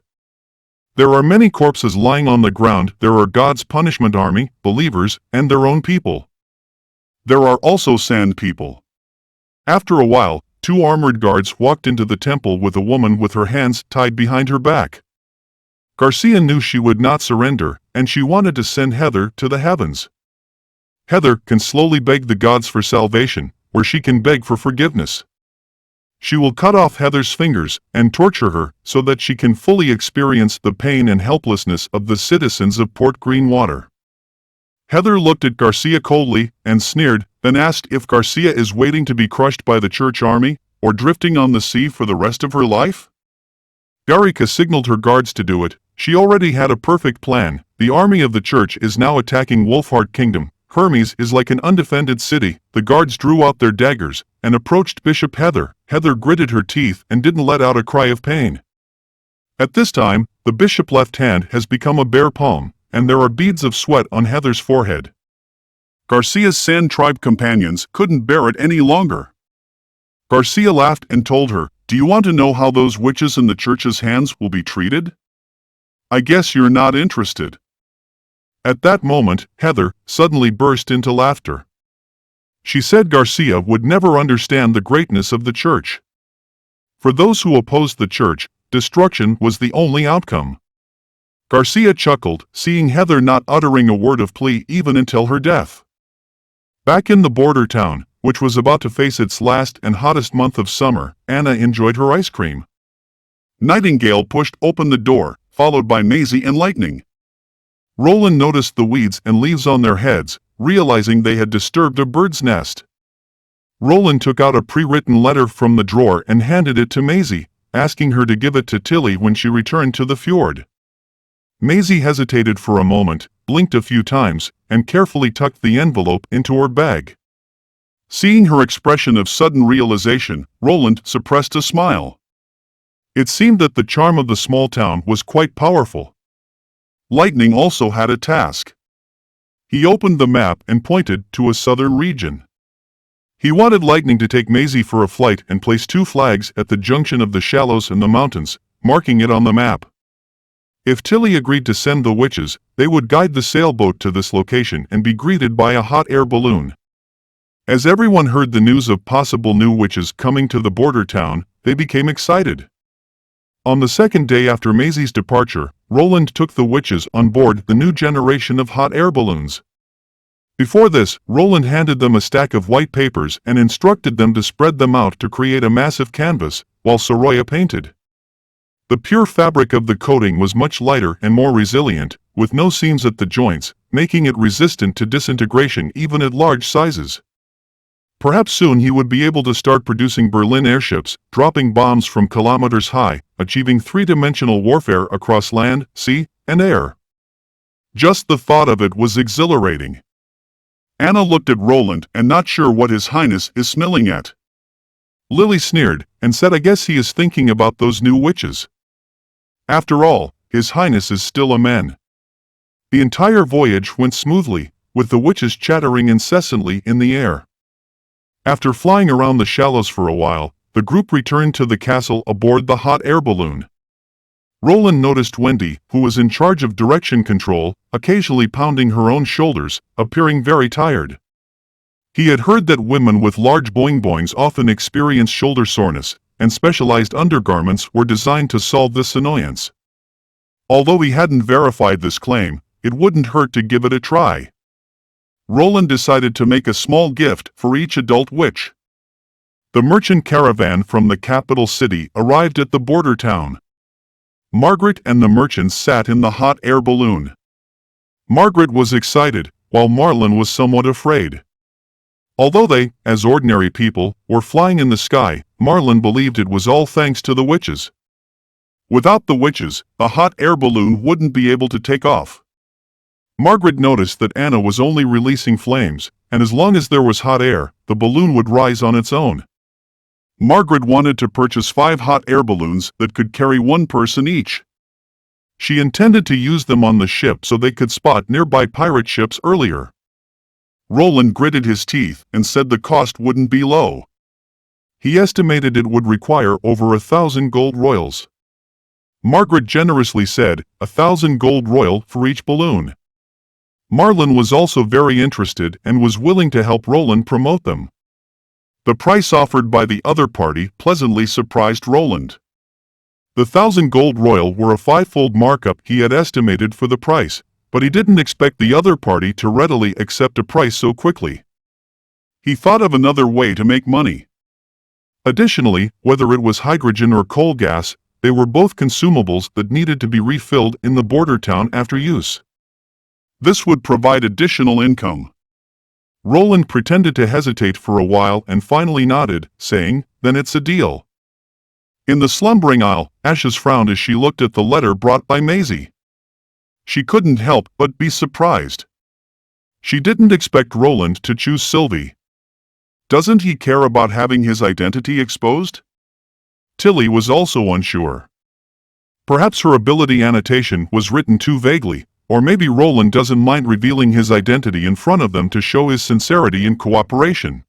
There are many corpses lying on the ground. There are God's punishment army, believers, and their own people. There are also sand people. After a while, 2 armored guards walked into the temple with a woman with her hands tied behind her back. Garcia knew she would not surrender, and she wanted to send Heather to the heavens. Heather can slowly beg the gods for salvation, where she can beg for forgiveness. She will cut off Heather's fingers and torture her so that she can fully experience the pain and helplessness of the citizens of Port Greenwater. Heather looked at Garcia coldly and sneered, then asked if Garcia is waiting to be crushed by the church army or drifting on the sea for the rest of her life? Garika signaled her guards to do it. She already had a perfect plan. The army of the church is now attacking Wolfheart Kingdom. Hermes is like an undefended city. The guards drew out their daggers and approached Bishop Heather. Heather gritted her teeth and didn't let out a cry of pain. At this time, the bishop's left hand has become a bare palm, and there are beads of sweat on Heather's forehead. Garcia's Sand Tribe companions couldn't bear it any longer. Garcia laughed and told her, "Do you want to know how those witches in the church's hands will be treated? I guess you're not interested." At that moment, Heather suddenly burst into laughter. She said Garcia would never understand the greatness of the church. For those who opposed the church, destruction was the only outcome. Garcia chuckled, seeing Heather not uttering a word of plea even until her death. Back in the border town, which was about to face its last and hottest month of summer, Anna enjoyed her ice cream. Nightingale pushed open the door, followed by Maisie and Lightning. Roland noticed the weeds and leaves on their heads, realizing they had disturbed a bird's nest. Roland took out a pre-written letter from the drawer and handed it to Maisie, asking her to give it to Tilly when she returned to the fjord. Maisie hesitated for a moment, blinked a few times, and carefully tucked the envelope into her bag. Seeing her expression of sudden realization, Roland suppressed a smile. It seemed that the charm of the small town was quite powerful. Lightning also had a task. He opened the map and pointed to a southern region. He wanted Lightning to take Maisie for a flight and place 2 flags at the junction of the shallows and the mountains, marking it on the map. If Tilly agreed to send the witches, they would guide the sailboat to this location and be greeted by a hot air balloon. As everyone heard the news of possible new witches coming to the border town, they became excited. On the second day after Maisie's departure, Roland took the witches on board the new generation of hot air balloons. Before this, Roland handed them a stack of white papers and instructed them to spread them out to create a massive canvas, while Soroya painted. The pure fabric of the coating was much lighter and more resilient, with no seams at the joints, making it resistant to disintegration even at large sizes. Perhaps soon he would be able to start producing Berlin airships, dropping bombs from kilometers high, achieving 3-dimensional warfare across land, sea, and air. Just the thought of it was exhilarating. Anna looked at Roland and not sure what His Highness is smelling at. Lily sneered and said, "I guess he is thinking about those new witches." After all, His Highness is still a man. The entire voyage went smoothly, with the witches chattering incessantly in the air. After flying around the shallows for a while, the group returned to the castle aboard the hot air balloon. Roland noticed Wendy, who was in charge of direction control, occasionally pounding her own shoulders, appearing very tired. He had heard that women with large boing-boings often experience shoulder soreness, and specialized undergarments were designed to solve this annoyance. Although he hadn't verified this claim, it wouldn't hurt to give it a try. Roland decided to make a small gift for each adult witch. The merchant caravan from the capital city arrived at the border town. Margaret and the merchants sat in the hot air balloon. Margaret was excited, while Marlin was somewhat afraid. Although they, as ordinary people, were flying in the sky, Marlin believed it was all thanks to the witches. Without the witches, the hot air balloon wouldn't be able to take off. Margaret noticed that Anna was only releasing flames, and as long as there was hot air, the balloon would rise on its own. Margaret wanted to purchase 5 hot air balloons that could carry 1 person each. She intended to use them on the ship so they could spot nearby pirate ships earlier. Roland gritted his teeth and said the cost wouldn't be low. He estimated it would require over 1,000 gold royals. Margaret generously said, 1,000 gold royal for each balloon. Marlin was also very interested and was willing to help Roland promote them. The price offered by the other party pleasantly surprised Roland. The 1,000 gold royal were a 5-fold markup he had estimated for the price, but he didn't expect the other party to readily accept a price so quickly. He thought of another way to make money. Additionally, whether it was hydrogen or coal gas, they were both consumables that needed to be refilled in the border town after use. This would provide additional income. Roland pretended to hesitate for a while and finally nodded, saying, "Then it's a deal." In the slumbering isle, Ashes frowned as she looked at the letter brought by Maisie. She couldn't help but be surprised. She didn't expect Roland to choose Sylvie. Doesn't he care about having his identity exposed? Tilly was also unsure. Perhaps her ability annotation was written too vaguely, or maybe Roland doesn't mind revealing his identity in front of them to show his sincerity and cooperation.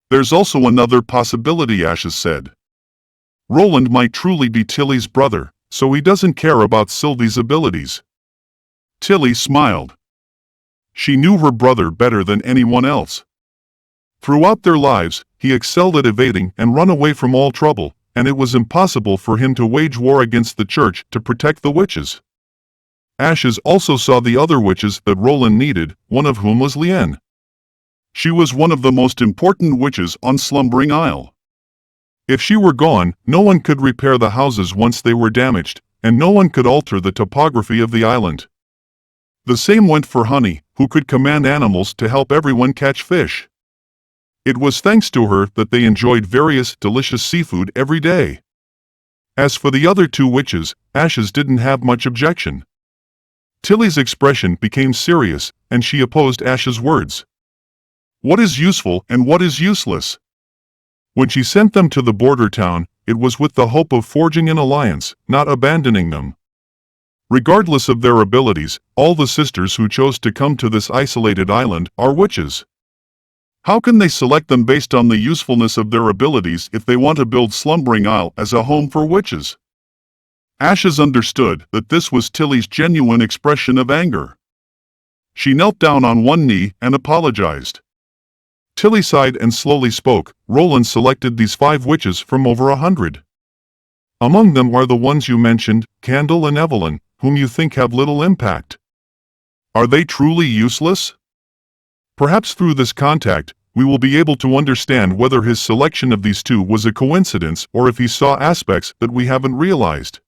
There's also another possibility, Ashes said. Roland might truly be Tilly's brother, so he doesn't care about Sylvie's abilities. Tilly smiled. She knew her brother better than anyone else. Throughout their lives, he excelled at evading and run away from all trouble, and it was impossible for him to wage war against the church to protect the witches. Ashes also saw the other witches that Roland needed, one of whom was Liane. She was one of the most important witches on Slumbering Isle. If she were gone, no one could repair the houses once they were damaged, and no one could alter the topography of the island. The same went for Honey, who could command animals to help everyone catch fish. It was thanks to her that they enjoyed various delicious seafood every day. As for the other two witches, Ashes didn't have much objection. Tilly's expression became serious, and she opposed Ash's words. What is useful and what is useless? When she sent them to the border town, it was with the hope of forging an alliance, not abandoning them. Regardless of their abilities, all the sisters who chose to come to this isolated island are witches. How can they select them based on the usefulness of their abilities if they want to build Slumbering Isle as a home for witches? Ashes understood that this was Tilly's genuine expression of anger. She knelt down on one knee and apologized. Tilly sighed and slowly spoke. Roland selected these 5 witches from over 100. Among them are the ones you mentioned, Candle and Evelyn, whom you think have little impact. Are they truly useless? Perhaps through this contact, we will be able to understand whether his selection of these 2 was a coincidence or if he saw aspects that we haven't realized.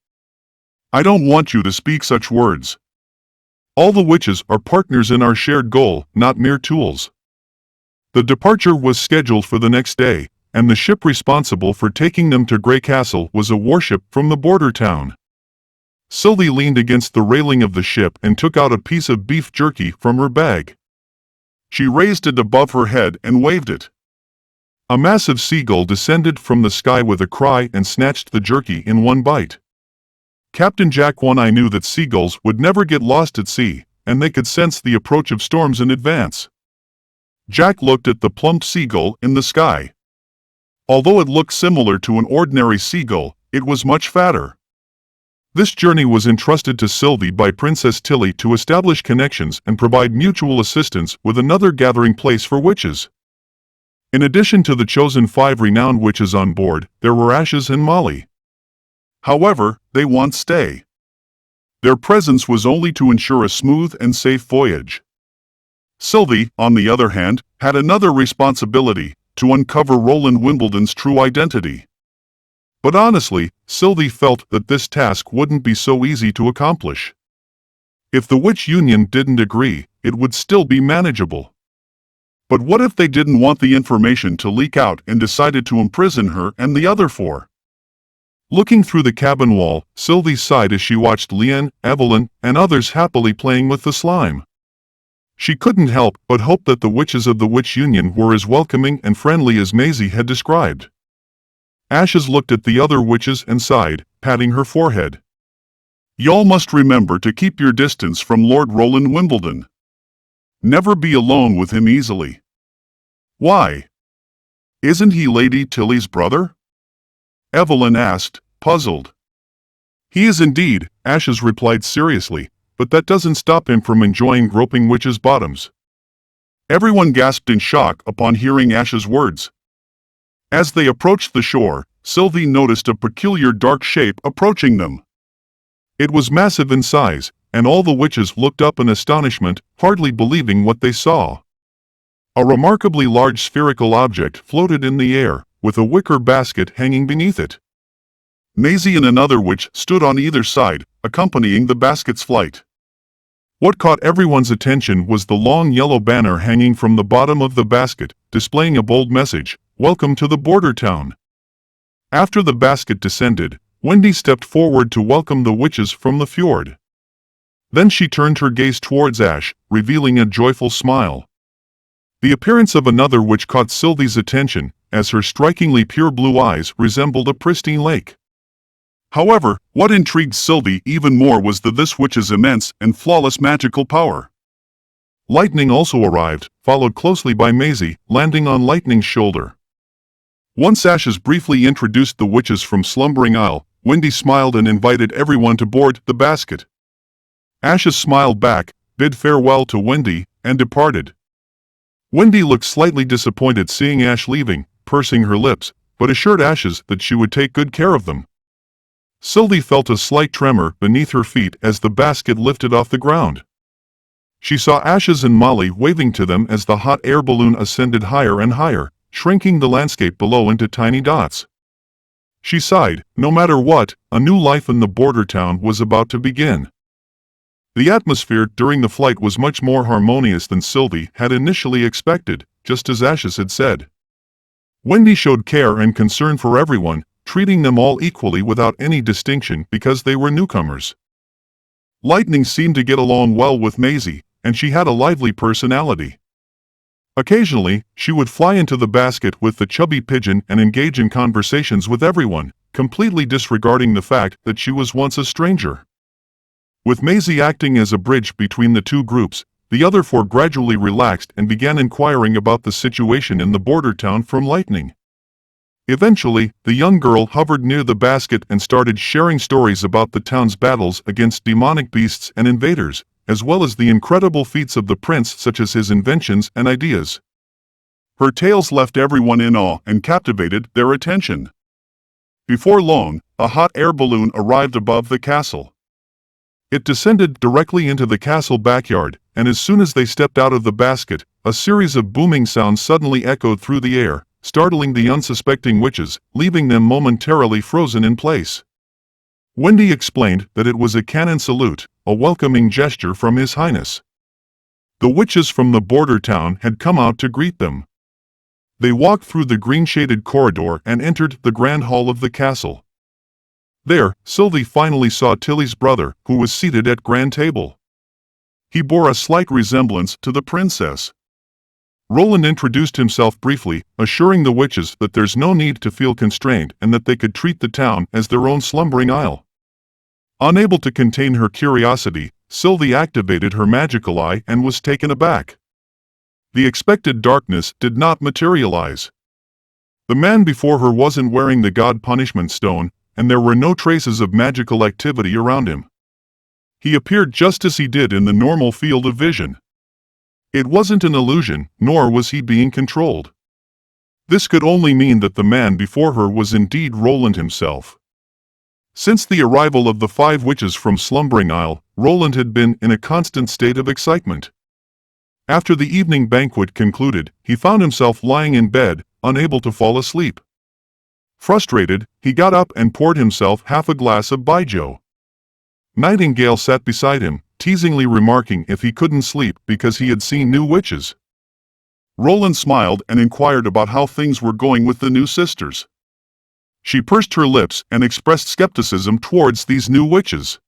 I don't want you to speak such words. All the witches are partners in our shared goal, not mere tools. The departure was scheduled for the next day, and the ship responsible for taking them to Grey Castle was a warship from the border town. Sylvie leaned against the railing of the ship and took out a piece of beef jerky from her bag. She raised it above her head and waved it. A massive seagull descended from the sky with a cry and snatched the jerky in one bite. Captain Jack 1 I knew that seagulls would never get lost at sea, and they could sense the approach of storms in advance. Jack looked at the plump seagull in the sky. Although it looked similar to an ordinary seagull, it was much fatter. This journey was entrusted to Sylvie by Princess Tilly to establish connections and provide mutual assistance with another gathering place for witches. In addition to the chosen 5 renowned witches on board, there were Ashes and Molly. However, they won't stay. Their presence was only to ensure a smooth and safe voyage. Sylvie, on the other hand, had another responsibility, to uncover Roland Wimbledon's true identity. But honestly, Sylvie felt that this task wouldn't be so easy to accomplish. If the Witch Union didn't agree, it would still be manageable. But what if they didn't want the information to leak out and decided to imprison her and the other 4? Looking through the cabin wall, Sylvie sighed as she watched Liane, Evelyn, and others happily playing with the slime. She couldn't help but hope that the witches of the Witch Union were as welcoming and friendly as Maisie had described. Ashes looked at the other witches and sighed, patting her forehead. Y'all must remember to keep your distance from Lord Roland Wimbledon. Never be alone with him easily. Why? Isn't he Lady Tilly's brother? Evelyn asked, puzzled. He is indeed, Ashes replied seriously, but that doesn't stop him from enjoying groping witches' bottoms. Everyone gasped in shock upon hearing Ash's words. As they approached the shore, Sylvie noticed a peculiar dark shape approaching them. It was massive in size, and all the witches looked up in astonishment, hardly believing what they saw. A remarkably large spherical object floated in the air, with a wicker basket hanging beneath it. Maisie and another witch stood on either side, accompanying the basket's flight. What caught everyone's attention was the long yellow banner hanging from the bottom of the basket, displaying a bold message, "Welcome to the border town." After the basket descended, Wendy stepped forward to welcome the witches from the fjord. Then she turned her gaze towards Ash, revealing a joyful smile. The appearance of another witch caught Sylvie's attention, as her strikingly pure blue eyes resembled a pristine lake. However, what intrigued Sylvie even more was this witch's immense and flawless magical power. Lightning also arrived, followed closely by Maisie, landing on Lightning's shoulder. Once Ashes briefly introduced the witches from Slumbering Isle, Wendy smiled and invited everyone to board the basket. Ashes smiled back, bid farewell to Wendy, and departed. Wendy looked slightly disappointed seeing Ash leaving, pursing her lips, but assured Ashes that she would take good care of them. Sylvie felt a slight tremor beneath her feet as the basket lifted off the ground. She saw Ashes and Molly waving to them as the hot air balloon ascended higher and higher, shrinking the landscape below into tiny dots. She sighed. No matter what, a new life in the border town was about to begin. The atmosphere during the flight was much more harmonious than Sylvie had initially expected, just as Ashes had said. Wendy showed care and concern for everyone, treating them all equally without any distinction because they were newcomers. Lightning seemed to get along well with Maisie, and she had a lively personality. Occasionally, she would fly into the basket with the chubby pigeon and engage in conversations with everyone, completely disregarding the fact that she was once a stranger. With Maisie acting as a bridge between the two groups, the other four gradually relaxed and began inquiring about the situation in the border town from Lightning. Eventually, the young girl hovered near the basket and started sharing stories about the town's battles against demonic beasts and invaders, as well as the incredible feats of the prince such as his inventions and ideas. Her tales left everyone in awe and captivated their attention. Before long, a hot air balloon arrived above the castle. It descended directly into the castle backyard, and as soon as they stepped out of the basket, a series of booming sounds suddenly echoed through the air, startling the unsuspecting witches, leaving them momentarily frozen in place. Wendy explained that it was a cannon salute, a welcoming gesture from His Highness. The witches from the border town had come out to greet them. They walked through the green-shaded corridor and entered the grand hall of the castle. There, Sylvie finally saw Tilly's brother, who was seated at grand table. He bore a slight resemblance to the princess. Roland introduced himself briefly, assuring the witches that there's no need to feel constrained and that they could treat the town as their own slumbering isle. Unable to contain her curiosity, Sylvie activated her magical eye and was taken aback. The expected darkness did not materialize. The man before her wasn't wearing the god punishment stone, and there were no traces of magical activity around him. He appeared just as he did in the normal field of vision. It wasn't an illusion, nor was he being controlled. This could only mean that the man before her was indeed Roland himself. Since the arrival of the 5 witches from Slumbering Isle, Roland had been in a constant state of excitement. After the evening banquet concluded, he found himself lying in bed, unable to fall asleep. Frustrated, he got up and poured himself half a glass of baijiu. Nightingale sat beside him, teasingly remarking if he couldn't sleep because he had seen new witches. Roland smiled and inquired about how things were going with the new sisters. She pursed her lips and expressed skepticism towards these new witches.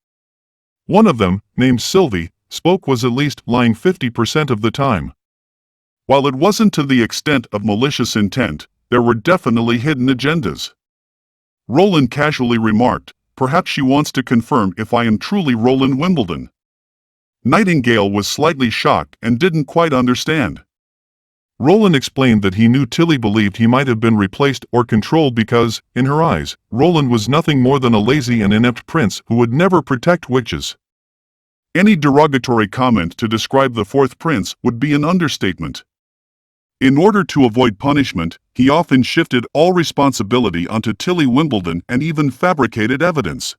One of them, named Sylvie, spoke was at least lying 50% of the time. While it wasn't to the extent of malicious intent, there were definitely hidden agendas. Roland casually remarked, "Perhaps she wants to confirm if I am truly Roland Wimbledon." Nightingale was slightly shocked and didn't quite understand. Roland explained that he knew Tilly believed he might have been replaced or controlled because, in her eyes, Roland was nothing more than a lazy and inept prince who would never protect witches. Any derogatory comment to describe the 4th prince would be an understatement. In order to avoid punishment, he often shifted all responsibility onto Tilly Wimbledon and even fabricated evidence.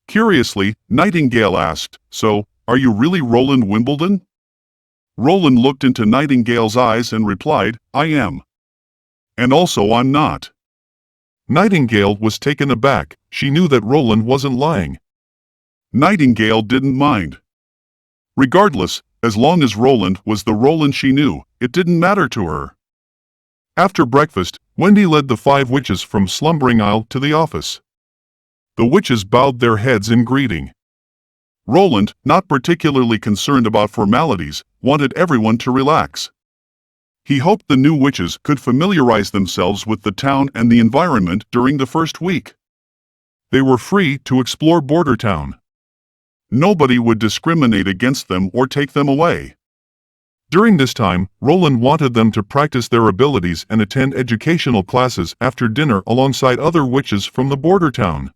Curiously, Nightingale asked, "So, are you really Roland Wimbledon?" Roland looked into Nightingale's eyes and replied, "I am." And also I'm not. Nightingale was taken aback. She knew that Roland wasn't lying. Nightingale didn't mind. Regardless, as long as Roland was the Roland she knew, it didn't matter to her. After breakfast, Wendy led the 5 witches from Slumbering Isle to the office. The witches bowed their heads in greeting. Roland, not particularly concerned about formalities, wanted everyone to relax. He hoped the new witches could familiarize themselves with the town and the environment during the first week. They were free to explore Border Town. Nobody would discriminate against them or take them away. During this time, Roland wanted them to practice their abilities and attend educational classes after dinner alongside other witches from the Border Town.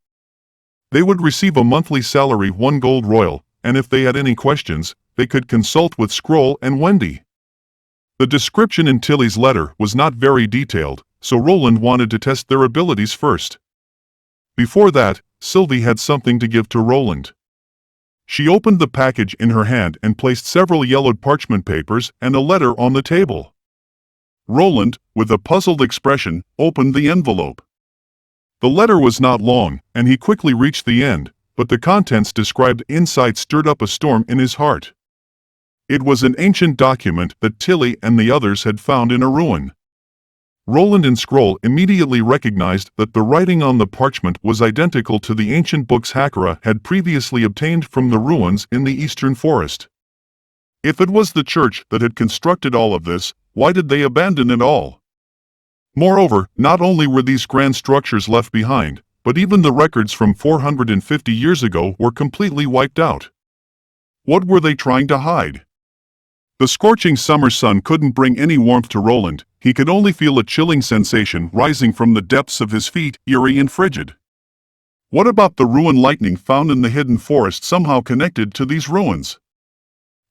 They would receive a monthly salary 1 gold royal, and if they had any questions, they could consult with Scroll and Wendy. The description in Tilly's letter was not very detailed, so Roland wanted to test their abilities first. Before that, Sylvie had something to give to Roland. She opened the package in her hand and placed several yellowed parchment papers and a letter on the table. Roland, with a puzzled expression, opened the envelope. The letter was not long, and he quickly reached the end, but the contents described inside stirred up a storm in his heart. It was an ancient document that Tilly and the others had found in a ruin. Roland and Scroll immediately recognized that the writing on the parchment was identical to the ancient books Hakara had previously obtained from the ruins in the eastern forest. If it was the church that had constructed all of this, why did they abandon it all? Moreover, not only were these grand structures left behind, but even the records from 450 years ago were completely wiped out. What were they trying to hide? The scorching summer sun couldn't bring any warmth to Roland. He could only feel a chilling sensation rising from the depths of his feet, eerie and frigid. What about the ruin lightning found in the hidden forest somehow connected to these ruins?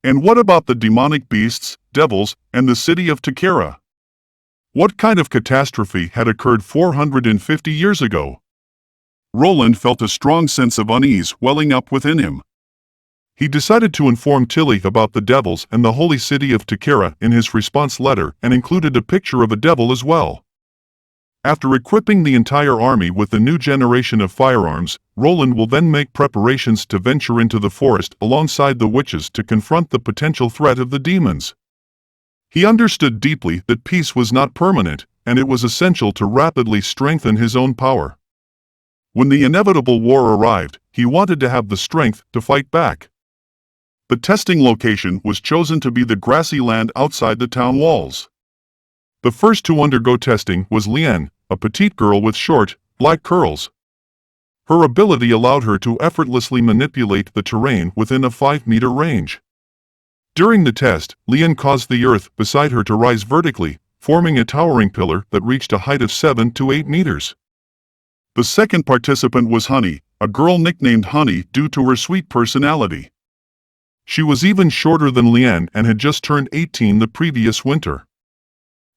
And what about the demonic beasts, devils, and the city of Takara? What kind of catastrophe had occurred 450 years ago? Roland felt a strong sense of unease welling up within him. He decided to inform Tilly about the devils and the holy city of Takara in his response letter and included a picture of a devil as well. After equipping the entire army with the new generation of firearms, Roland will then make preparations to venture into the forest alongside the witches to confront the potential threat of the demons. He understood deeply that peace was not permanent, and it was essential to rapidly strengthen his own power. When the inevitable war arrived, he wanted to have the strength to fight back. The testing location was chosen to be the grassy land outside the town walls. The first to undergo testing was Liane, a petite girl with short, black curls. Her ability allowed her to effortlessly manipulate the terrain within a 5-meter range. During the test, Liane caused the earth beside her to rise vertically, forming a towering pillar that reached a height of 7 to 8 meters. The second participant was Honey, a girl nicknamed Honey due to her sweet personality. She was even shorter than Liane and had just turned 18 the previous winter.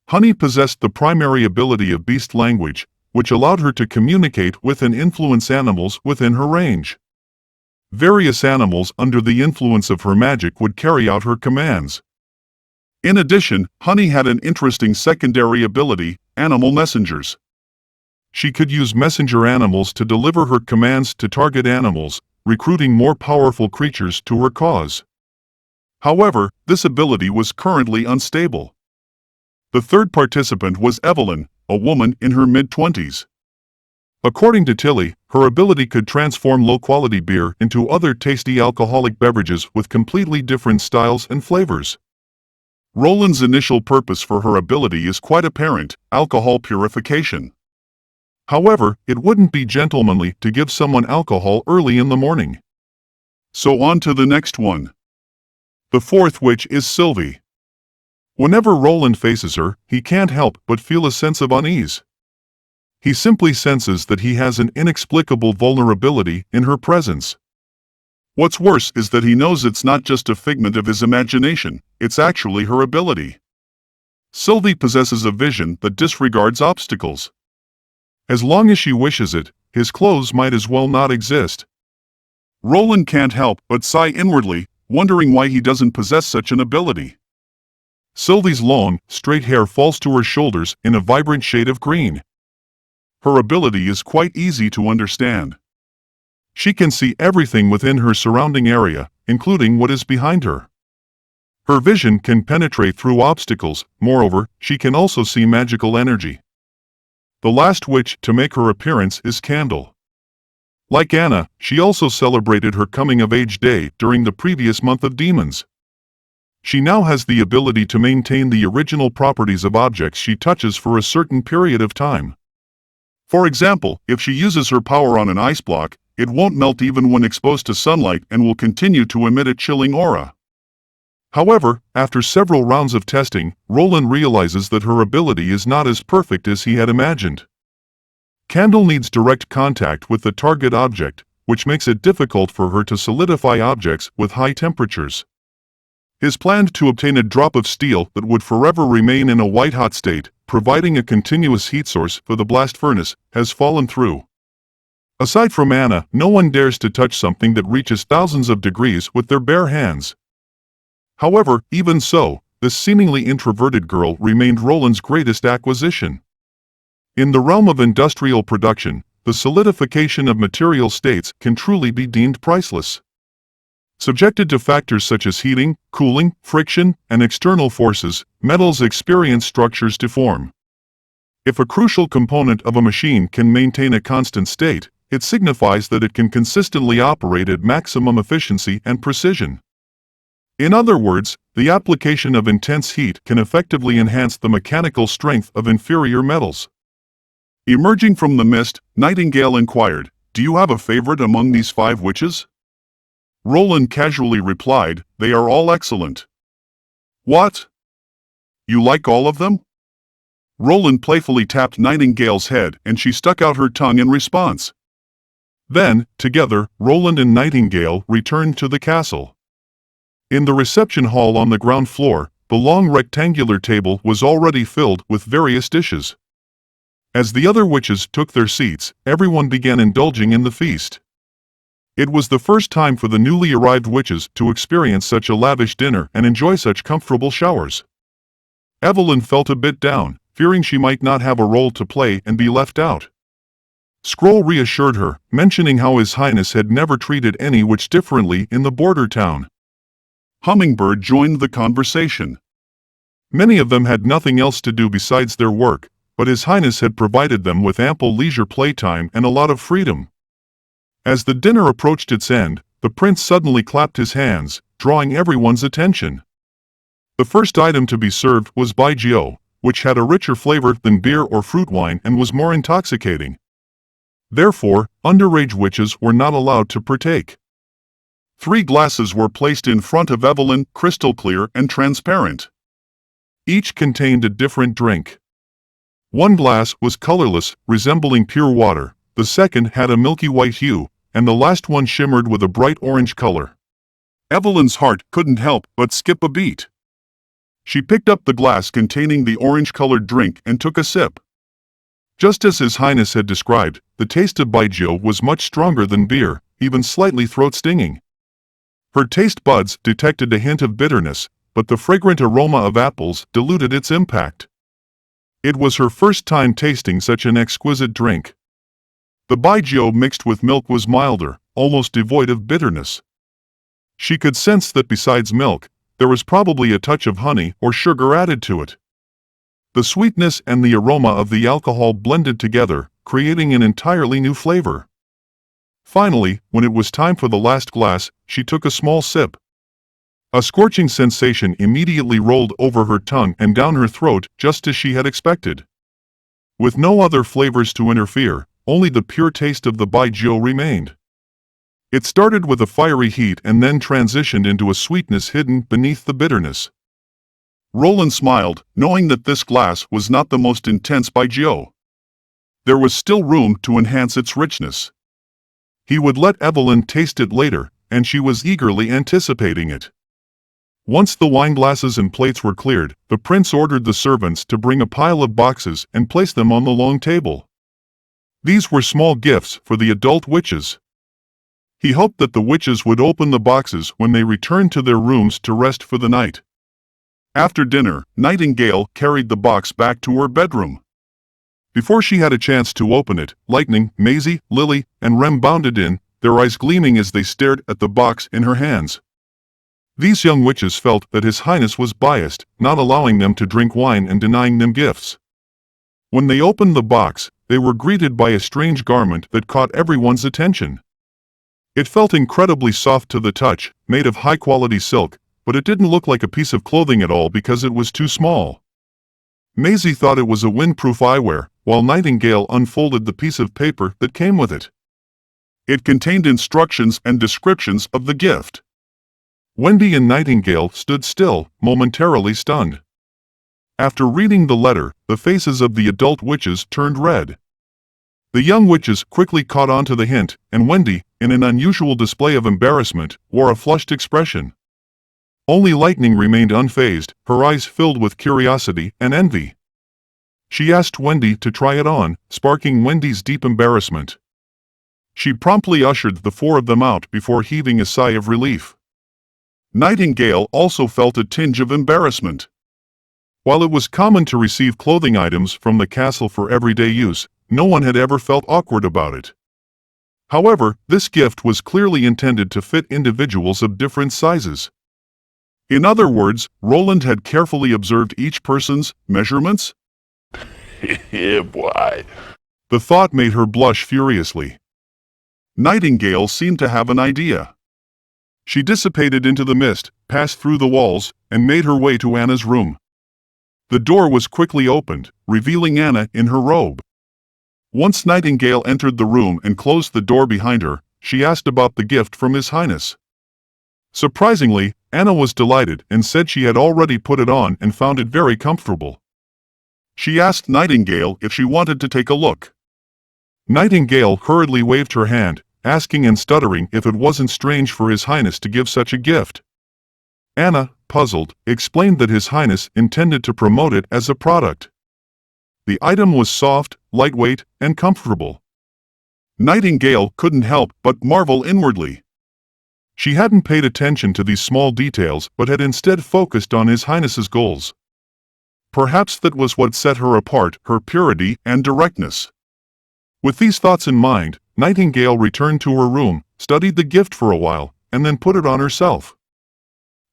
Honey possessed the primary ability of beast language, which allowed her to communicate with and influence animals within her range. Various animals under the influence of her magic would carry out her commands. In addition, Honey had an interesting secondary ability, animal messengers. She could use messenger animals to deliver her commands to target animals, recruiting more powerful creatures to her cause. However, this ability was currently unstable. The third participant was Evelyn, a woman in her mid-20s. According to Tilly, her ability could transform low-quality beer into other tasty alcoholic beverages with completely different styles and flavors. Roland's initial purpose for her ability is quite apparent: alcohol purification. However, it wouldn't be gentlemanly to give someone alcohol early in the morning. So on to the next one. The fourth witch is Sylvie. Whenever Roland faces her, he can't help but feel a sense of unease. He simply senses that he has an inexplicable vulnerability in her presence. What's worse is that he knows it's not just a figment of his imagination, it's actually her ability. Sylvie possesses a vision that disregards obstacles. As long as she wishes it, his clothes might as well not exist. Roland can't help but sigh inwardly, wondering why he doesn't possess such an ability. Sylvie's long, straight hair falls to her shoulders in a vibrant shade of green. Her ability is quite easy to understand. She can see everything within her surrounding area, including what is behind her. Her vision can penetrate through obstacles. Moreover, she can also see magical energy. The last witch to make her appearance is Candle. Like Anna, she also celebrated her coming-of-age day during the previous month of demons. She now has the ability to maintain the original properties of objects she touches for a certain period of time. For example, if she uses her power on an ice block, it won't melt even when exposed to sunlight and will continue to emit a chilling aura. However, after several rounds of testing, Roland realizes that her ability is not as perfect as he had imagined. Candle needs direct contact with the target object, which makes it difficult for her to solidify objects with high temperatures. His plan to obtain a drop of steel that would forever remain in a white-hot state, providing a continuous heat source for the blast furnace, has fallen through. Aside from Anna, no one dares to touch something that reaches thousands of degrees with their bare hands. However, even so, this seemingly introverted girl remained Roland's greatest acquisition. In the realm of industrial production, the solidification of material states can truly be deemed priceless. Subjected to factors such as heating, cooling, friction, and external forces, metals experience structures deform. If a crucial component of a machine can maintain a constant state, it signifies that it can consistently operate at maximum efficiency and precision. In other words, the application of intense heat can effectively enhance the mechanical strength of inferior metals. Emerging from the mist, Nightingale inquired, "Do you have a favorite among these 5 witches?" Roland casually replied, "They are all excellent." "What? You like all of them?" Roland playfully tapped Nightingale's head and she stuck out her tongue in response. Then, together, Roland and Nightingale returned to the castle. In the reception hall on the ground floor, the long rectangular table was already filled with various dishes. As the other witches took their seats, everyone began indulging in the feast. It was the first time for the newly arrived witches to experience such a lavish dinner and enjoy such comfortable showers. Evelyn felt a bit down, fearing she might not have a role to play and be left out. Scroll reassured her, mentioning how His Highness had never treated any witch differently in the border town. Hummingbird joined the conversation. Many of them had nothing else to do besides their work, but His Highness had provided them with ample leisure playtime and a lot of freedom. As the dinner approached its end, the prince suddenly clapped his hands, drawing everyone's attention. The first item to be served was baijiu, which had a richer flavor than beer or fruit wine and was more intoxicating. Therefore, underage witches were not allowed to partake. 3 glasses were placed in front of Evelyn, crystal clear and transparent. Each contained a different drink. One glass was colorless, resembling pure water. The second had a milky white hue, and the last one shimmered with a bright orange color. Evelyn's heart couldn't help but skip a beat. She picked up the glass containing the orange-colored drink and took a sip. Just as His Highness had described, the taste of baijiu was much stronger than beer, even slightly throat-stinging. Her taste buds detected a hint of bitterness, but the fragrant aroma of apples diluted its impact. It was her first time tasting such an exquisite drink. The baijiu mixed with milk was milder, almost devoid of bitterness. She could sense that besides milk, there was probably a touch of honey or sugar added to it. The sweetness and the aroma of the alcohol blended together, creating an entirely new flavor. Finally, when it was time for the last glass, she took a small sip. A scorching sensation immediately rolled over her tongue and down her throat, just as she had expected. With no other flavors to interfere, only the pure taste of the baijiu remained. It started with a fiery heat and then transitioned into a sweetness hidden beneath the bitterness. Roland smiled, knowing that this glass was not the most intense baijiu. There was still room to enhance its richness. He would let Evelyn taste it later, and she was eagerly anticipating it. Once the wineglasses and plates were cleared, the prince ordered the servants to bring a pile of boxes and place them on the long table. These were small gifts for the adult witches. He hoped that the witches would open the boxes when they returned to their rooms to rest for the night. After dinner, Nightingale carried the box back to her bedroom. Before she had a chance to open it, Lightning, Maisie, Lily, and Rem bounded in, their eyes gleaming as they stared at the box in her hands. These young witches felt that His Highness was biased, not allowing them to drink wine and denying them gifts. When they opened the box, they were greeted by a strange garment that caught everyone's attention. It felt incredibly soft to the touch, made of high-quality silk, but it didn't look like a piece of clothing at all because it was too small. Maisie thought it was a windproof eyewear, while Nightingale unfolded the piece of paper that came with it. It contained instructions and descriptions of the gift. Wendy and Nightingale stood still, momentarily stunned. After reading the letter, the faces of the adult witches turned red. The young witches quickly caught on to the hint, and Wendy, in an unusual display of embarrassment, wore a flushed expression. Only Lightning remained unfazed, her eyes filled with curiosity and envy. She asked Wendy to try it on, sparking Wendy's deep embarrassment. She promptly ushered the four of them out before heaving a sigh of relief. Nightingale also felt a tinge of embarrassment. While it was common to receive clothing items from the castle for everyday use, no one had ever felt awkward about it. However, this gift was clearly intended to fit individuals of different sizes. In other words, Roland had carefully observed each person's measurements. Yeah, boy. The thought made her blush furiously. Nightingale seemed to have an idea. She dissipated into the mist, passed through the walls, and made her way to Anna's room. The door was quickly opened, revealing Anna in her robe. Once Nightingale entered the room and closed the door behind her, she asked about the gift from His Highness. Surprisingly, Anna was delighted and said she had already put it on and found it very comfortable. She asked Nightingale if she wanted to take a look. Nightingale hurriedly waved her hand, asking and stuttering if it wasn't strange for His Highness to give such a gift. Anna, puzzled, explained that His Highness intended to promote it as a product. The item was soft, lightweight, and comfortable. Nightingale couldn't help but marvel inwardly. She hadn't paid attention to these small details but had instead focused on His Highness's goals. Perhaps that was what set her apart, her purity and directness. With these thoughts in mind, Nightingale returned to her room, studied the gift for a while, and then put it on herself.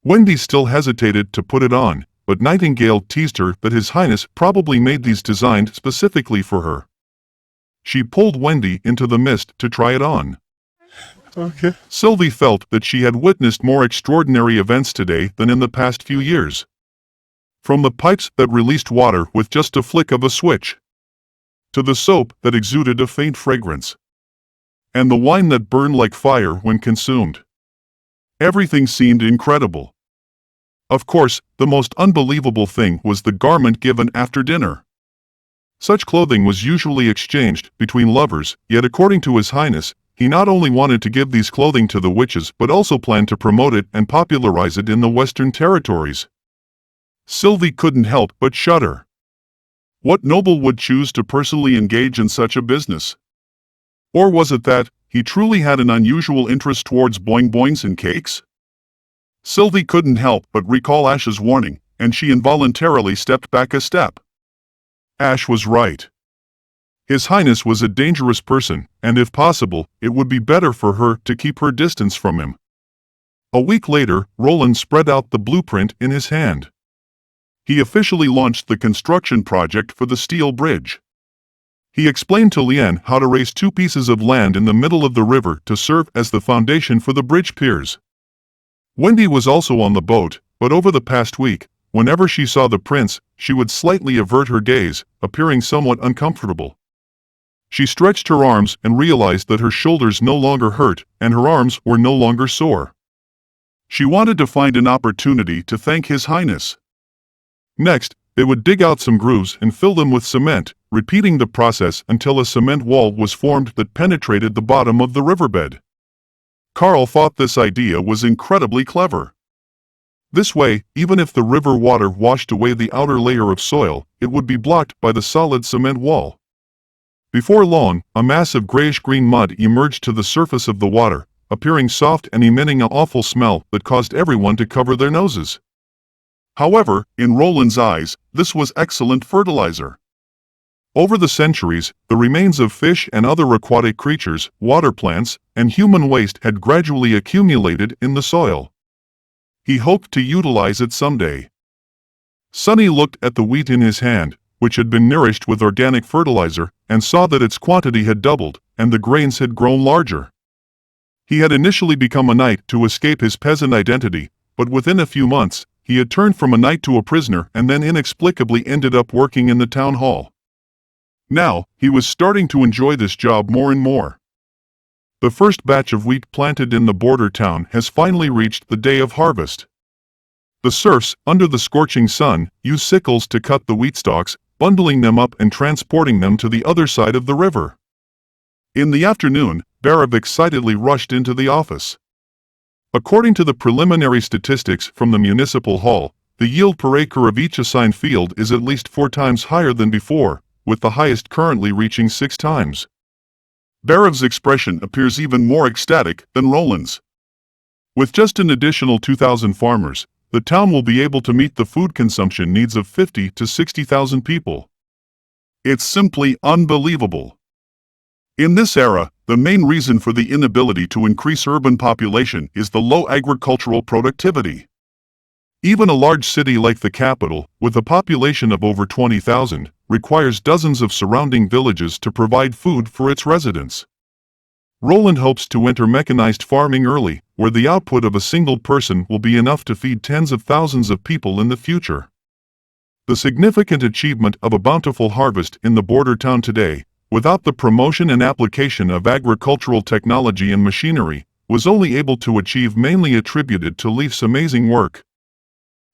Wendy still hesitated to put it on, but Nightingale teased her that His Highness probably made these designed specifically for her. She pulled Wendy into the mist to try it on. Okay. Sylvie felt that she had witnessed more extraordinary events today than in the past few years. From the pipes that released water with just a flick of a switch, to the soap that exuded a faint fragrance, and the wine that burned like fire when consumed. Everything seemed incredible. Of course, the most unbelievable thing was the garment given after dinner. Such clothing was usually exchanged between lovers, yet according to His Highness, he not only wanted to give these clothing to the witches but also planned to promote it and popularize it in the Western territories. Sylvie couldn't help but shudder. What noble would choose to personally engage in such a business? Or was it that he truly had an unusual interest towards boing-boings and cakes? Sylvie couldn't help but recall Ash's warning, and she involuntarily stepped back a step. Ash was right. His Highness was a dangerous person, and if possible, it would be better for her to keep her distance from him. A week later, Roland spread out the blueprint in his hand. He officially launched the construction project for the steel bridge. He explained to Lien how to raise 2 pieces of land in the middle of the river to serve as the foundation for the bridge piers. Wendy was also on the boat, but over the past week, whenever she saw the prince, she would slightly avert her gaze, appearing somewhat uncomfortable. She stretched her arms and realized that her shoulders no longer hurt and her arms were no longer sore. She wanted to find an opportunity to thank His Highness. Next, they would dig out some grooves and fill them with cement, repeating the process until a cement wall was formed that penetrated the bottom of the riverbed. Carl thought this idea was incredibly clever. This way, even if the river water washed away the outer layer of soil, it would be blocked by the solid cement wall. Before long, a mass of grayish-green mud emerged to the surface of the water, appearing soft and emitting an awful smell that caused everyone to cover their noses. However, in Roland's eyes, this was excellent fertilizer. Over the centuries, the remains of fish and other aquatic creatures, water plants, and human waste had gradually accumulated in the soil. He hoped to utilize it someday. Sonny looked at the wheat in his hand, which had been nourished with organic fertilizer, and saw that its quantity had doubled, and the grains had grown larger. He had initially become a knight to escape his peasant identity, but within a few months, he had turned from a knight to a prisoner and then inexplicably ended up working in the town hall. Now, he was starting to enjoy this job more and more. The first batch of wheat planted in the border town has finally reached the day of harvest. The serfs, under the scorching sun, use sickles to cut the wheat stalks, bundling them up and transporting them to the other side of the river. In the afternoon, Barav excitedly rushed into the office. According to the preliminary statistics from the municipal hall, the yield per acre of each assigned field is at least 4 times higher than before, with the highest currently reaching 6 times. Barav's expression appears even more ecstatic than Roland's. With just an additional 2,000 farmers, the town will be able to meet the food consumption needs of 50 to 60,000 people. It's simply unbelievable. In this era, the main reason for the inability to increase urban population is the low agricultural productivity. Even a large city like the capital, with a population of over 20,000, requires dozens of surrounding villages to provide food for its residents. Roland hopes to enter mechanized farming early, where the output of a single person will be enough to feed tens of thousands of people in the future. The significant achievement of a bountiful harvest in the border town today, without the promotion and application of agricultural technology and machinery, was only able to achieve mainly attributed to Leif's amazing work.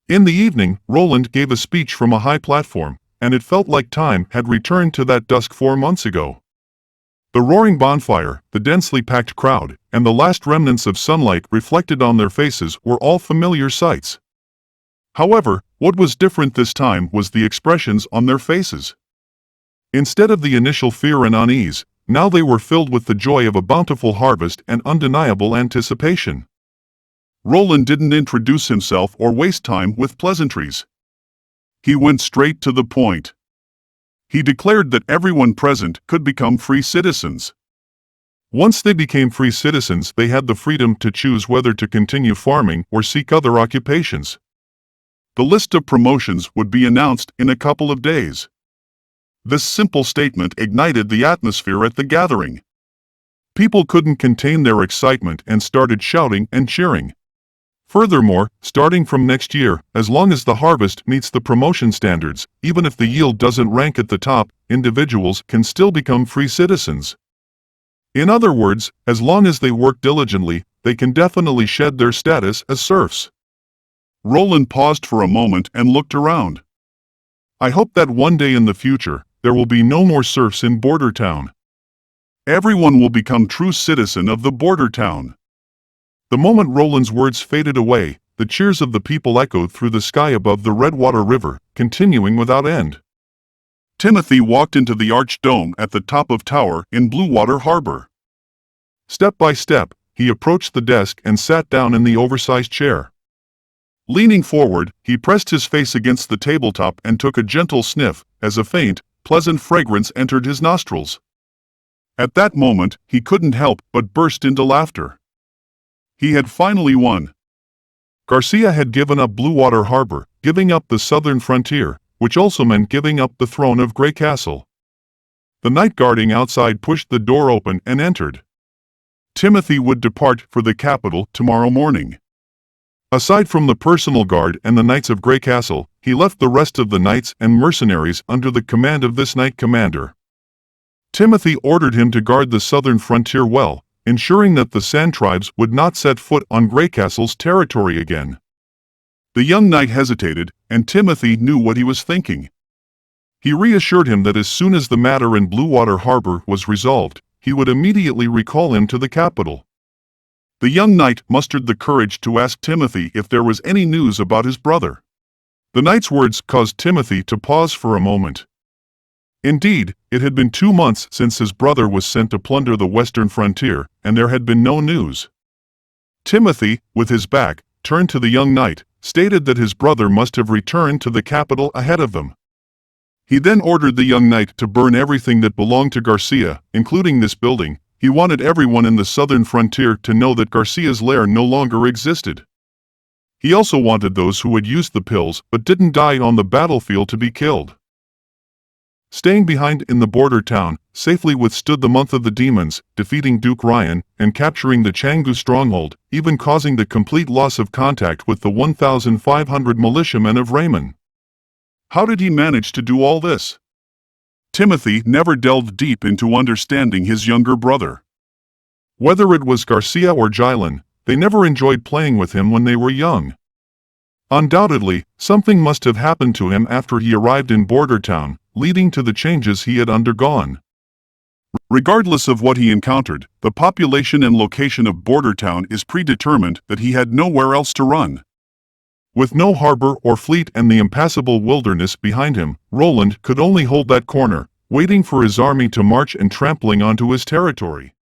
In the evening, Roland gave a speech from a high platform, and it felt like time had returned to that dusk 4 months ago. The roaring bonfire, the densely packed crowd, and the last remnants of sunlight reflected on their faces were all familiar sights. However, what was different this time was the expressions on their faces. Instead of the initial fear and unease, now they were filled with the joy of a bountiful harvest and undeniable anticipation. Roland didn't introduce himself or waste time with pleasantries. He went straight to the point. He declared that everyone present could become free citizens. Once they became free citizens, they had the freedom to choose whether to continue farming or seek other occupations. The list of promotions would be announced in a couple of days. This simple statement ignited the atmosphere at the gathering. People couldn't contain their excitement and started shouting and cheering. Furthermore, starting from next year, as long as the harvest meets the promotion standards, even if the yield doesn't rank at the top, individuals can still become free citizens. In other words, as long as they work diligently, they can definitely shed their status as serfs. Roland paused for a moment and looked around. I hope that one day in the future, there will be no more serfs in Border Town. Everyone will become true citizen of the Border Town. The moment Roland's words faded away, the cheers of the people echoed through the sky above the Redwater River, continuing without end. Timothy walked into the arched dome at the top of tower in Bluewater Harbor. Step by step, he approached the desk and sat down in the oversized chair. Leaning forward, he pressed his face against the tabletop and took a gentle sniff, as a faint, pleasant fragrance entered his nostrils. At that moment, he couldn't help but burst into laughter. He had finally won. Garcia had given up Bluewater Harbor, giving up the southern frontier, which also meant giving up the throne of Grey Castle. The knight guarding outside pushed the door open and entered. Timothy would depart for the capital tomorrow morning. Aside from the personal guard and the knights of Grey Castle, he left the rest of the knights and mercenaries under the command of this knight commander. Timothy ordered him to guard the southern frontier well, ensuring that the Sand tribes would not set foot on Grey Castle's territory again. The young knight hesitated, and Timothy knew what he was thinking. He reassured him that as soon as the matter in Bluewater Harbor was resolved, he would immediately recall him to the capital. The young knight mustered the courage to ask Timothy if there was any news about his brother. The knight's words caused Timothy to pause for a moment. Indeed, it had been 2 months since his brother was sent to plunder the western frontier, and there had been no news. Timothy, with his back turned to the young knight, stated that his brother must have returned to the capital ahead of them. He then ordered the young knight to burn everything that belonged to Garcia, including this building. He wanted everyone in the southern frontier to know that Garcia's lair no longer existed. He also wanted those who had used the pills but didn't die on the battlefield to be killed. Staying behind in the border town, safely withstood the month of the demons, defeating Duke Ryan and capturing the Canggu stronghold, even causing the complete loss of contact with the 1,500 militiamen of Raymond. How did he manage to do all this? Timothy never delved deep into understanding his younger brother. Whether it was Garcia or Jylan, they never enjoyed playing with him when they were young. Undoubtedly, something must have happened to him after he arrived in Border Town, leading to the changes he had undergone. Regardless of what he encountered, the population and location of Border Town is predetermined that he had nowhere else to run. With no harbor or fleet and the impassable wilderness behind him, Roland could only hold that corner, waiting for his army to march and trampling onto his territory.